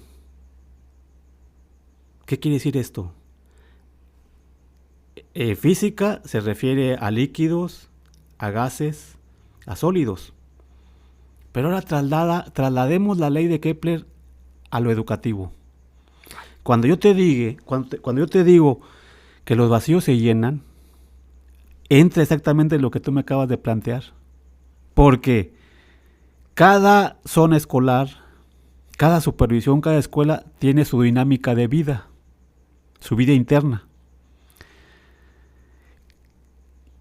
¿Qué quiere decir esto? Física se refiere a líquidos, a gases, a sólidos. Pero ahora traslademos la ley de Kepler a lo educativo. Cuando yo te digo que los vacíos se llenan, entra exactamente lo que tú me acabas de plantear. Porque cada zona escolar, cada supervisión, cada escuela tiene su dinámica de vida, su vida interna.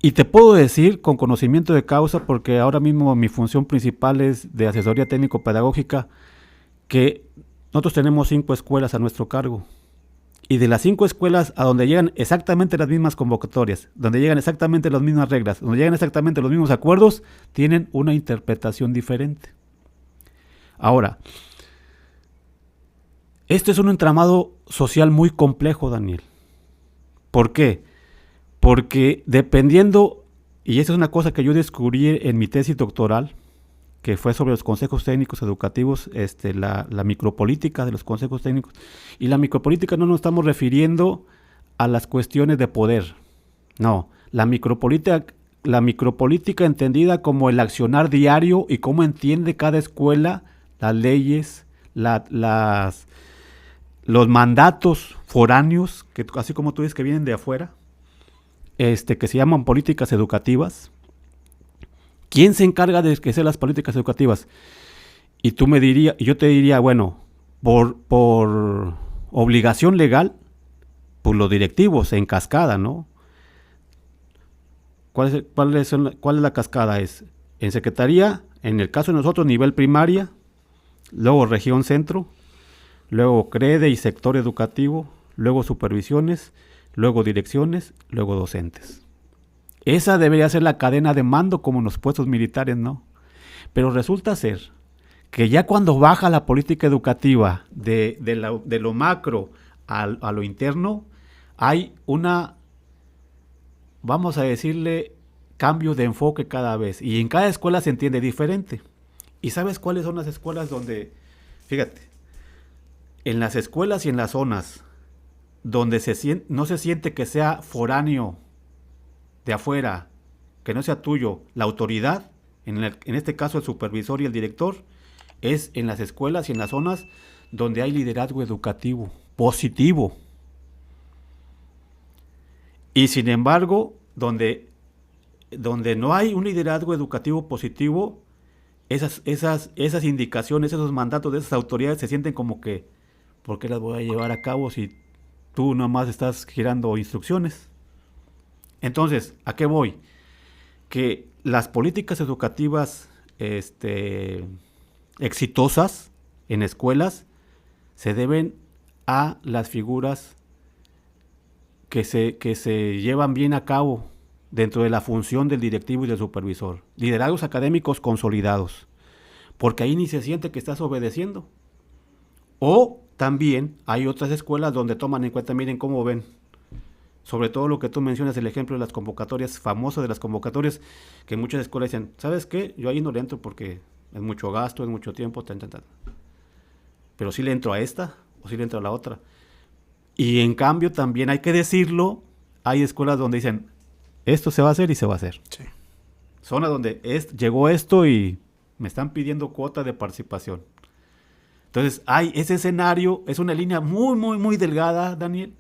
Y te puedo decir con conocimiento de causa, porque ahora mismo mi función principal es de asesoría técnico-pedagógica, que nosotros tenemos 5 escuelas a nuestro cargo. Y de las 5 escuelas a donde llegan exactamente las mismas convocatorias, donde llegan exactamente las mismas reglas, donde llegan exactamente los mismos acuerdos, tienen una interpretación diferente. Ahora, este es un entramado social muy complejo, Daniel. ¿Por qué? Porque dependiendo, y esa es una cosa que yo descubrí en mi tesis doctoral, que fue sobre los consejos técnicos educativos, la micropolítica de los consejos técnicos. Y la micropolítica no nos estamos refiriendo a las cuestiones de poder. No, la micropolítica entendida como el accionar diario y cómo entiende cada escuela las leyes, los mandatos foráneos, que así como tú dices que vienen de afuera, que se llaman políticas educativas. ¿Quién se encarga de que sean las políticas educativas? Y yo te diría, bueno, por obligación legal, pues los directivos en cascada, ¿no? ¿Cuál es la cascada? Es en secretaría, en el caso de nosotros, nivel primaria, luego región centro, luego CREDE y sector educativo, luego supervisiones, luego direcciones, luego docentes. Esa debería ser la cadena de mando como en los puestos militares, ¿no? Pero resulta ser que ya cuando baja la política educativa de lo macro a lo interno, hay vamos a decirle, cambio de enfoque cada vez. Y en cada escuela se entiende diferente. ¿Y sabes cuáles son las escuelas donde, fíjate, en las escuelas y en las zonas donde no se siente que sea foráneo de afuera, que no sea tuyo, la autoridad, en este caso el supervisor y el director, es en las escuelas y en las zonas donde hay liderazgo educativo, positivo. Y sin embargo, donde no hay un liderazgo educativo positivo, esas indicaciones, esos mandatos de esas autoridades se sienten como que, ¿por qué las voy a llevar a cabo si tú nomás estás girando instrucciones? Entonces, ¿a qué voy? Que las políticas educativas exitosas en escuelas se deben a las figuras que se llevan bien a cabo dentro de la función del directivo y del supervisor. Liderazgos académicos consolidados, porque ahí ni se siente que estás obedeciendo. O también hay otras escuelas donde toman en cuenta, miren cómo ven, sobre todo lo que tú mencionas, el ejemplo de las convocatorias, famoso de las convocatorias, que muchas escuelas dicen, ¿sabes qué? Yo ahí no le entro porque es mucho gasto, es mucho tiempo, pero sí le entro a esta o sí le entro a la otra. Y en cambio también hay que decirlo, hay escuelas donde dicen, esto se va a hacer y se va a hacer. Sí. Zona donde llegó esto y me están pidiendo cuota de participación. Entonces, hay ese escenario, es una línea muy, muy, muy delgada, Daniel,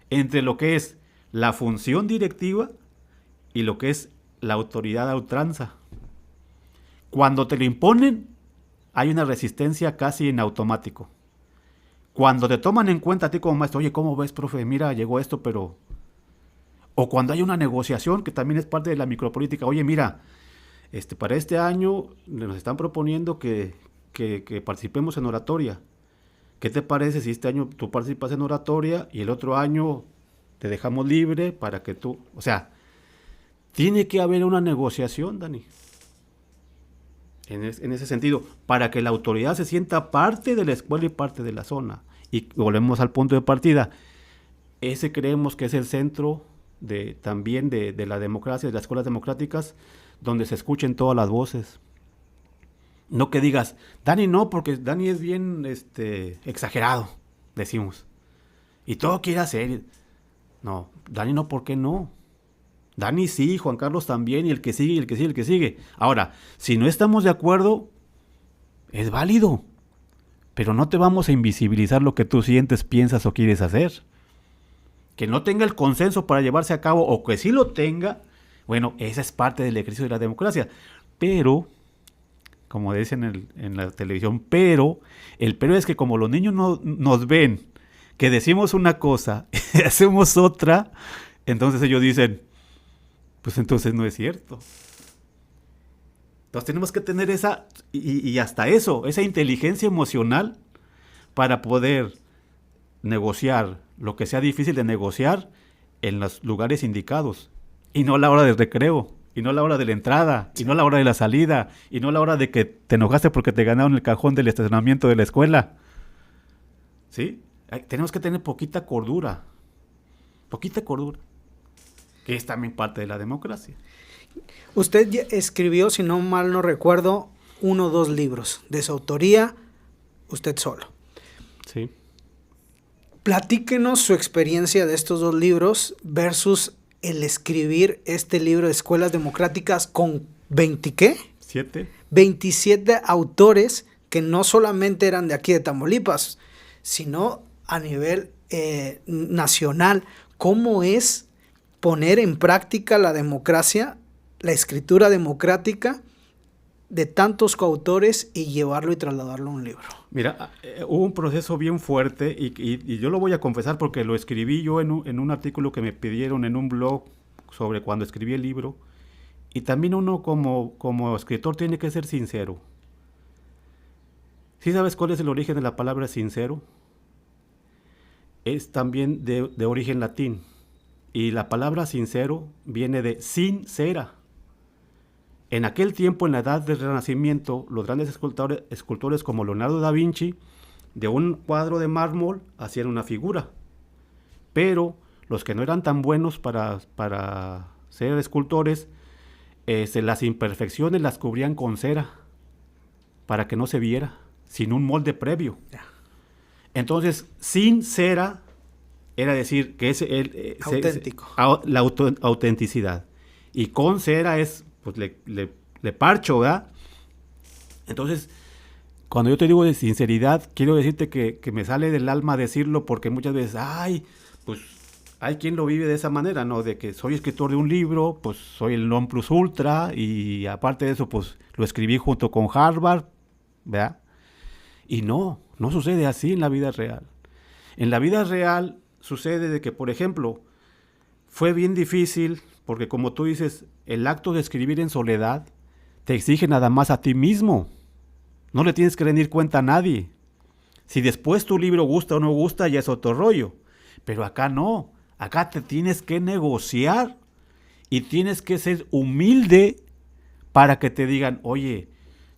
entre lo que es la función directiva y lo que es la autoridad a ultranza. Cuando te lo imponen, hay una resistencia casi en automático. Cuando te toman en cuenta a ti como maestro, oye, ¿cómo ves, profe? Mira, llegó esto, pero... O cuando hay una negociación, que también es parte de la micropolítica, oye, mira, para este año nos están proponiendo que participemos en oratoria. ¿Qué te parece si este año tú participas en oratoria y el otro año te dejamos libre para que tú... O sea, tiene que haber una negociación, Dani. En ese sentido, para que la autoridad se sienta parte de la escuela y parte de la zona. Y volvemos al punto de partida. Ese creemos que es el centro también de la democracia, de las escuelas democráticas, donde se escuchen todas las voces. No que digas, Dani no, porque Dani es bien exagerado, decimos. Y todo quiere hacer. No, Dani no, ¿por qué no? Dani sí, Juan Carlos también, y el que sigue, y el que sigue, el que sigue. Ahora, si no estamos de acuerdo, es válido. Pero no te vamos a invisibilizar lo que tú sientes, piensas o quieres hacer. Que no tenga el consenso para llevarse a cabo, o que sí lo tenga, bueno, esa es parte del ejercicio de la democracia. Pero, como dicen en la televisión, el pero es que como los niños nos ven que decimos una cosa y hacemos otra, entonces ellos dicen, pues entonces no es cierto. Entonces tenemos que tener y hasta esa inteligencia emocional para poder negociar lo que sea difícil de negociar en los lugares indicados. Y no a la hora del recreo, y no a la hora de la entrada, y no a la hora de la salida, y no a la hora de que te enojaste porque te ganaron el cajón del estacionamiento de la escuela. ¿Sí? Tenemos que tener poquita cordura, que es también parte de la democracia. Usted escribió, si no mal no recuerdo, 1 o 2 libros de su autoría, usted solo. Sí. Platíquenos su experiencia de estos 2 libros versus el escribir este libro de Escuelas Democráticas con 27 autores que no solamente eran de aquí de Tamaulipas, sino a nivel nacional. ¿Cómo es poner en práctica la democracia, la escritura democrática de tantos coautores y llevarlo y trasladarlo a un libro? Mira, hubo un proceso bien fuerte y yo lo voy a confesar porque lo escribí yo en un artículo que me pidieron en un blog sobre cuando escribí el libro. Y también uno como escritor tiene que ser sincero. ¿Sí sabes cuál es el origen de la palabra sincero? Es también de origen latín. Y la palabra sincero viene de sincera. En aquel tiempo, en la edad del Renacimiento, los grandes escultores como Leonardo da Vinci, de un cuadro de mármol hacían una figura. Pero los que no eran tan buenos para ser escultores, las imperfecciones las cubrían con cera para que no se viera, sin un molde previo. Entonces, sin cera era decir que es auténtico. La autenticidad. Y con cera es, pues le parcho, ¿verdad? Entonces, cuando yo te digo de sinceridad, quiero decirte que me sale del alma decirlo porque muchas veces, pues hay quien lo vive de esa manera, ¿no? De que soy escritor de un libro, pues soy el non plus ultra y aparte de eso, pues lo escribí junto con Harvard, ¿verdad? Y no sucede así en la vida real. En la vida real sucede de que, por ejemplo, fue bien difícil porque como tú dices, el acto de escribir en soledad te exige nada más a ti mismo. No le tienes que rendir cuenta a nadie. Si después tu libro gusta o no gusta, ya es otro rollo. Pero acá no. Acá te tienes que negociar y tienes que ser humilde para que te digan, oye,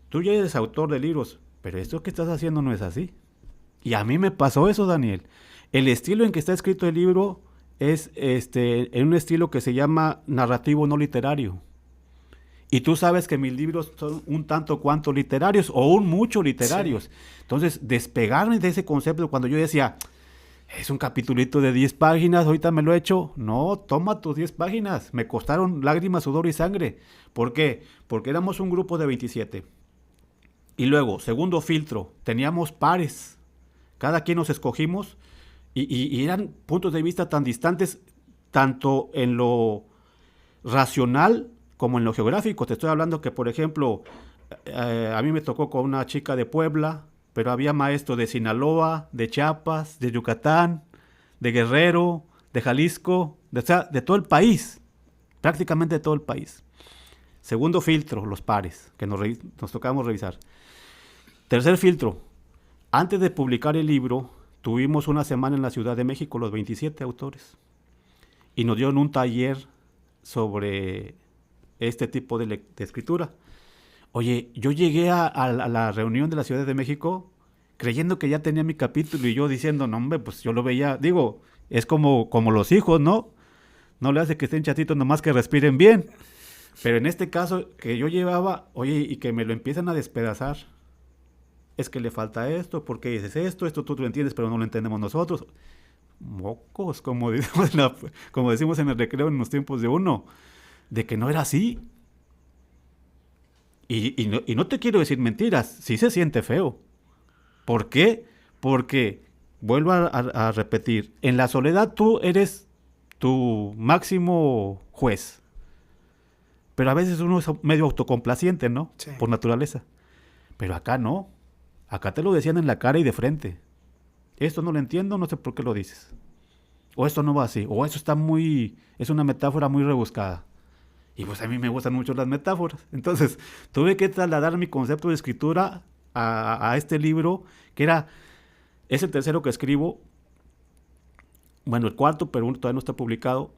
tú ya eres autor de libros, pero esto que estás haciendo no es así. Y a mí me pasó eso, Daniel. El estilo en que está escrito el libro es en un estilo que se llama narrativo no literario. Y tú sabes que mis libros son un tanto cuanto literarios o un mucho literarios. Sí. Entonces, despegarme de ese concepto cuando yo decía, es un capitulito de 10 páginas, ahorita me lo he hecho. No, toma tus 10 páginas. Me costaron lágrimas, sudor y sangre. ¿Por qué? Porque éramos un grupo de 27. Y luego, segundo filtro, teníamos pares. Cada quien nos escogimos y eran puntos de vista tan distantes, tanto en lo racional como en lo geográfico. Te estoy hablando que, por ejemplo, a mí me tocó con una chica de Puebla, pero había maestros de Sinaloa, de Chiapas, de Yucatán, de Guerrero, de Jalisco, o sea, de todo el país, prácticamente de todo el país. Segundo filtro, los pares, que nos tocamos revisar. Tercer filtro, antes de publicar el libro, tuvimos una semana en la Ciudad de México, los 27 autores, y nos dieron un taller sobre este tipo de escritura. Oye, yo llegué a la reunión de la Ciudad de México creyendo que ya tenía mi capítulo y yo diciendo, no hombre, pues yo lo veía, digo, es como los hijos, ¿no? No le hace que estén chatitos, nomás que respiren bien. Pero en este caso que yo llevaba, oye, y que me lo empiezan a despedazar. Es que le falta esto, ¿por qué dices esto tú lo entiendes, pero no lo entendemos nosotros. Mocos, como decimos en el recreo en los tiempos de uno, de que no era así. Y no te quiero decir mentiras, sí se siente feo. ¿Por qué? Porque, vuelvo a repetir, en la soledad tú eres tu máximo juez. Pero a veces uno es medio autocomplaciente, ¿no? Sí. Por naturaleza. Pero acá no. Acá te lo decían en la cara y de frente. Esto no lo entiendo, no sé por qué lo dices. O esto no va así. O eso está es una metáfora muy rebuscada. Y pues a mí me gustan mucho las metáforas. Entonces, tuve que trasladar mi concepto de escritura a este libro, que es el tercero que escribo. Bueno, el cuarto, pero todavía no está publicado.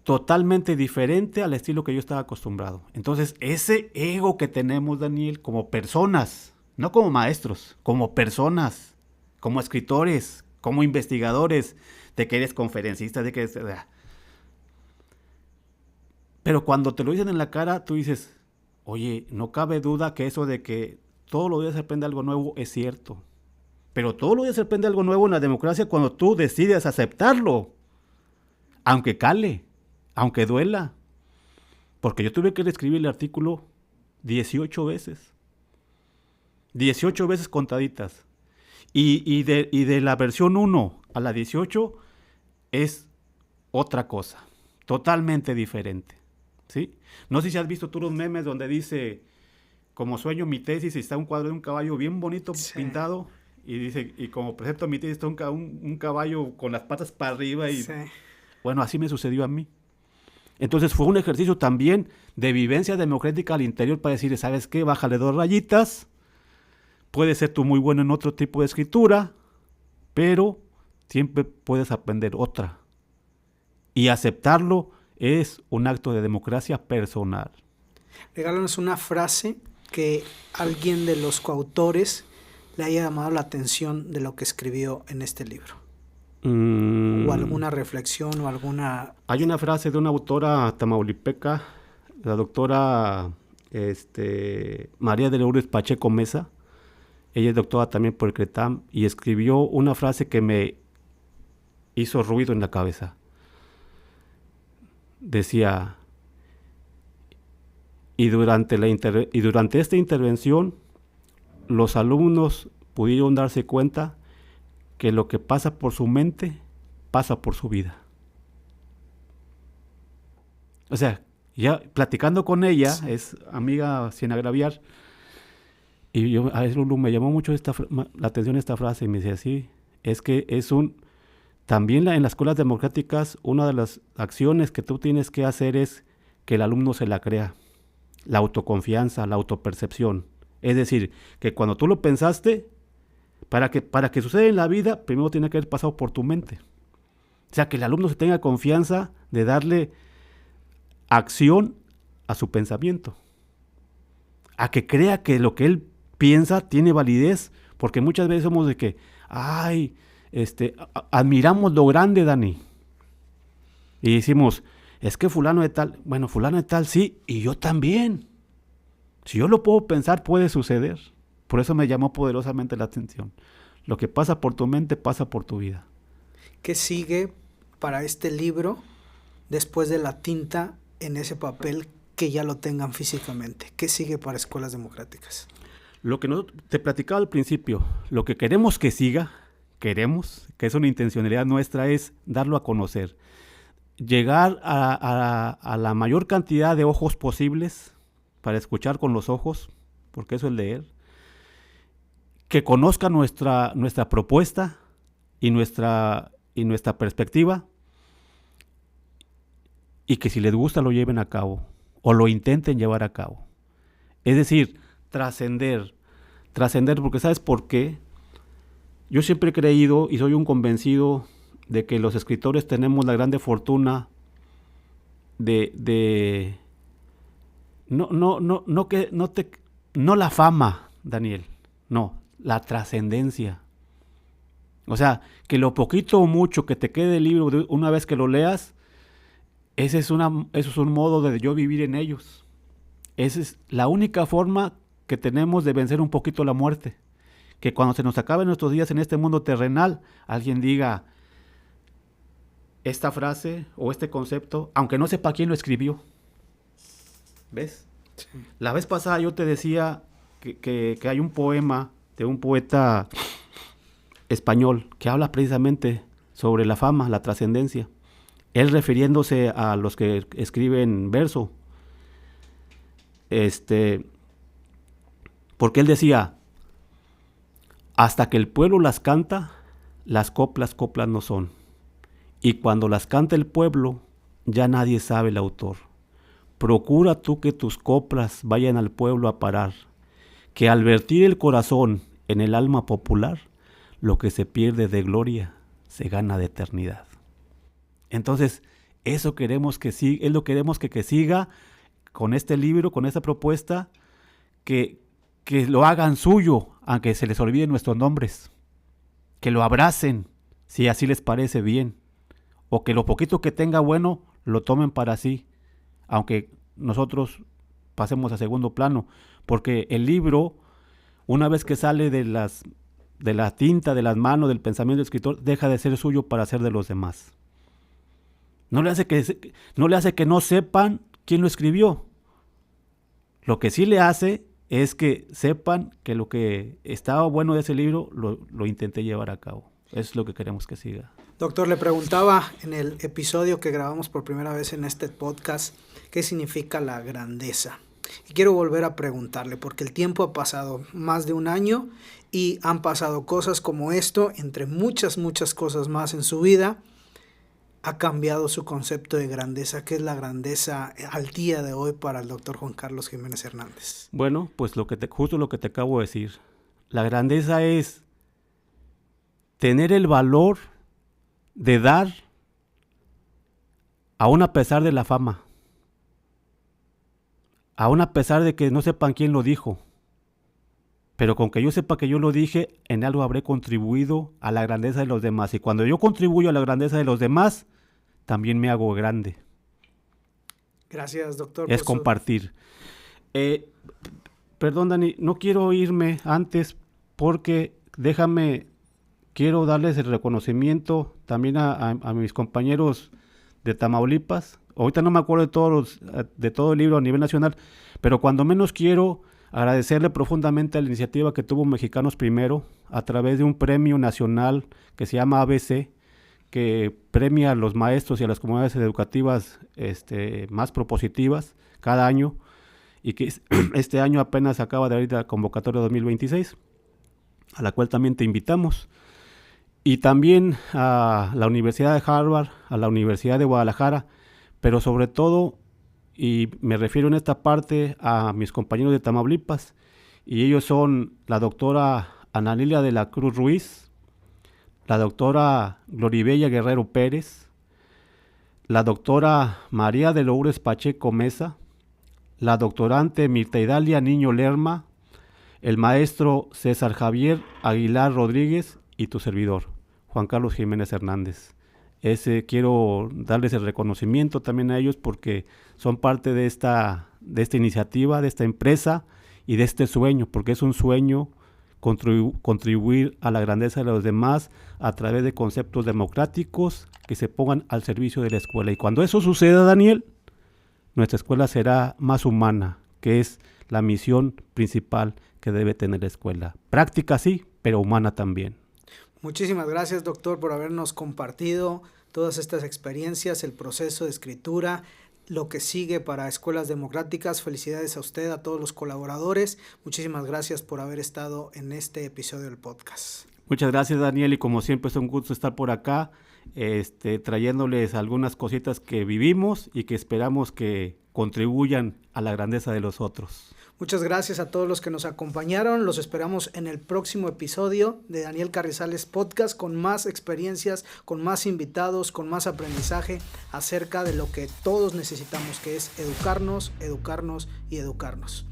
Totalmente diferente al estilo que yo estaba acostumbrado. Entonces, ese ego que tenemos, Daniel, como personas, no como maestros, como personas, como escritores, como investigadores, de que eres conferencista, de que eres... Pero cuando te lo dicen en la cara, tú dices, oye, no cabe duda que eso de que todos los días se aprende algo nuevo es cierto. Pero todos los días se aprende algo nuevo en la democracia cuando tú decides aceptarlo. Aunque cale, aunque duela. Porque yo tuve que reescribir el artículo 18 veces. 18 veces contaditas. Y de la versión 1 a la 18 es otra cosa. Totalmente diferente. ¿Sí? No sé si has visto tú los memes donde dice, como sueño mi tesis, y está un cuadro de un caballo bien bonito, sí, pintado, y dice, y como presento mi tesis, está un caballo con las patas para arriba, y sí. Bueno, así me sucedió a mí. Entonces fue un ejercicio también de vivencia democrática al interior para decir, ¿sabes qué? Bájale 2 rayitas, puedes ser tú muy bueno en otro tipo de escritura, pero siempre puedes aprender otra. Y aceptarlo es un acto de democracia personal. Regálanos una frase que alguien de los coautores le haya llamado la atención de lo que escribió en este libro. O alguna reflexión o alguna... Hay una frase de una autora tamaulipeca, la doctora María de Lourdes Pacheco Mesa. Ella es doctora también por el CRETAM y escribió una frase que me hizo ruido en la cabeza. Decía, y durante esta intervención, los alumnos pudieron darse cuenta que lo que pasa por su mente, pasa por su vida. O sea, ya platicando con ella, sí, es amiga sin agraviar, y a Lulu me llamó mucho la atención esta frase, y me decía, sí, es que también en las escuelas democráticas, una de las acciones que tú tienes que hacer es que el alumno se la crea. La autoconfianza, la autopercepción. Es decir, que cuando tú lo pensaste, para que suceda en la vida, primero tiene que haber pasado por tu mente. O sea, que el alumno se tenga confianza de darle acción a su pensamiento. A que crea que lo que él piensa tiene validez, porque muchas veces somos de que, admiramos lo grande, Dani. Y decimos, es que fulano de tal, bueno, fulano de tal sí, y yo también. Si yo lo puedo pensar, puede suceder. Por eso me llamó poderosamente la atención. Lo que pasa por tu mente, pasa por tu vida. ¿Qué sigue para este libro después de la tinta en ese papel que ya lo tengan físicamente? ¿Qué sigue para Escuelas Democráticas? Lo que te platicaba al principio, lo que queremos que siga, que es una intencionalidad nuestra, es darlo a conocer. Llegar a la mayor cantidad de ojos posibles para escuchar con los ojos, porque eso es leer. Que conozcan nuestra propuesta y nuestra perspectiva, y que si les gusta lo lleven a cabo o lo intenten llevar a cabo. Es decir, trascender, porque ¿sabes por qué? Yo siempre he creído y soy un convencido de que los escritores tenemos la grande fortuna de no la fama, Daniel, no, la trascendencia. O sea, que lo poquito o mucho que te quede del libro una vez que lo leas, eso es un modo de yo vivir en ellos. Esa es la única forma que tenemos de vencer un poquito la muerte. Que cuando se nos acaben nuestros días en este mundo terrenal, alguien diga esta frase o este concepto, aunque no sepa quién lo escribió. ¿Ves? Sí. La vez pasada yo te decía que hay un poema de un poeta español que habla precisamente sobre la fama, la trascendencia. Él refiriéndose a los que escriben verso. Porque él decía, hasta que el pueblo las canta, las coplas no son. Y cuando las canta el pueblo, ya nadie sabe el autor. Procura tú que tus coplas vayan al pueblo a parar, que al vertir el corazón en el alma popular, lo que se pierde de gloria se gana de eternidad. Entonces, eso queremos que siga, es lo que queremos que siga con este libro, con esta propuesta, que lo hagan suyo, aunque se les olviden nuestros nombres, que lo abracen, si así les parece bien, o que lo poquito que tenga bueno, lo tomen para sí, aunque nosotros pasemos a segundo plano, porque el libro, una vez que sale de la tinta, de las manos, del pensamiento del escritor, deja de ser suyo para ser de los demás. No le hace que no sepan quién lo escribió. Lo que sí le hace es que sepan que lo que estaba bueno de ese libro lo intenté llevar a cabo. Es lo que queremos que siga. Doctor, le preguntaba en el episodio que grabamos por primera vez en este podcast, ¿qué significa la grandeza? Y quiero volver a preguntarle, porque el tiempo ha pasado más de un año y han pasado cosas como esto, entre muchas cosas más en su vida. Ha cambiado su concepto de grandeza. ¿Qué es la grandeza al día de hoy para el doctor Juan Carlos Jiménez Hernández? Bueno, pues justo lo que te acabo de decir. La grandeza es tener el valor de dar aún a pesar de la fama, aún a pesar de que no sepan quién lo dijo, pero con que yo sepa que yo lo dije, en algo habré contribuido a la grandeza de los demás, y cuando yo contribuyo a la grandeza de los demás, también me hago grande. Gracias, doctor. Es compartir. Perdón, Dani, no quiero irme antes porque quiero darles el reconocimiento también a mis compañeros de Tamaulipas. Ahorita no me acuerdo de todo el libro a nivel nacional, pero cuando menos quiero agradecerle profundamente a la iniciativa que tuvo Mexicanos Primero a través de un premio nacional que se llama ABC, que premia a los maestros y a las comunidades educativas más propositivas cada año, y que este año apenas acaba de abrir la convocatoria 2026, a la cual también te invitamos. Y también a la Universidad de Harvard, a la Universidad de Guadalajara, pero sobre todo, y me refiero en esta parte a mis compañeros de Tamaulipas, y ellos son la doctora Ana Lilia de la Cruz Ruiz, la doctora Gloribella Guerrero Pérez, la doctora María de Lourdes Pacheco Mesa, la doctorante Mirta Idalia Niño Lerma, el maestro César Javier Aguilar Rodríguez y tu servidor, Juan Carlos Jiménez Hernández. Quiero darles el reconocimiento también a ellos porque son parte de esta iniciativa, de esta empresa y de este sueño, porque es un sueño contribuir a la grandeza de los demás a través de conceptos democráticos que se pongan al servicio de la escuela. Y cuando eso suceda, Daniel, nuestra escuela será más humana, que es la misión principal que debe tener la escuela. Práctica sí, pero humana también. Muchísimas gracias, doctor, por habernos compartido todas estas experiencias, el proceso de escritura, lo que sigue para Escuelas Democráticas. Felicidades a usted, a todos los colaboradores. Muchísimas gracias por haber estado en este episodio del podcast. Muchas gracias, Daniel, y como siempre es un gusto estar por acá, trayéndoles algunas cositas que vivimos y que esperamos que contribuyan a la grandeza de los otros. Muchas gracias a todos los que nos acompañaron. Los esperamos en el próximo episodio de Daniel Carrizales Podcast con más experiencias, con más invitados, con más aprendizaje acerca de lo que todos necesitamos, que es educarnos, educarnos y educarnos.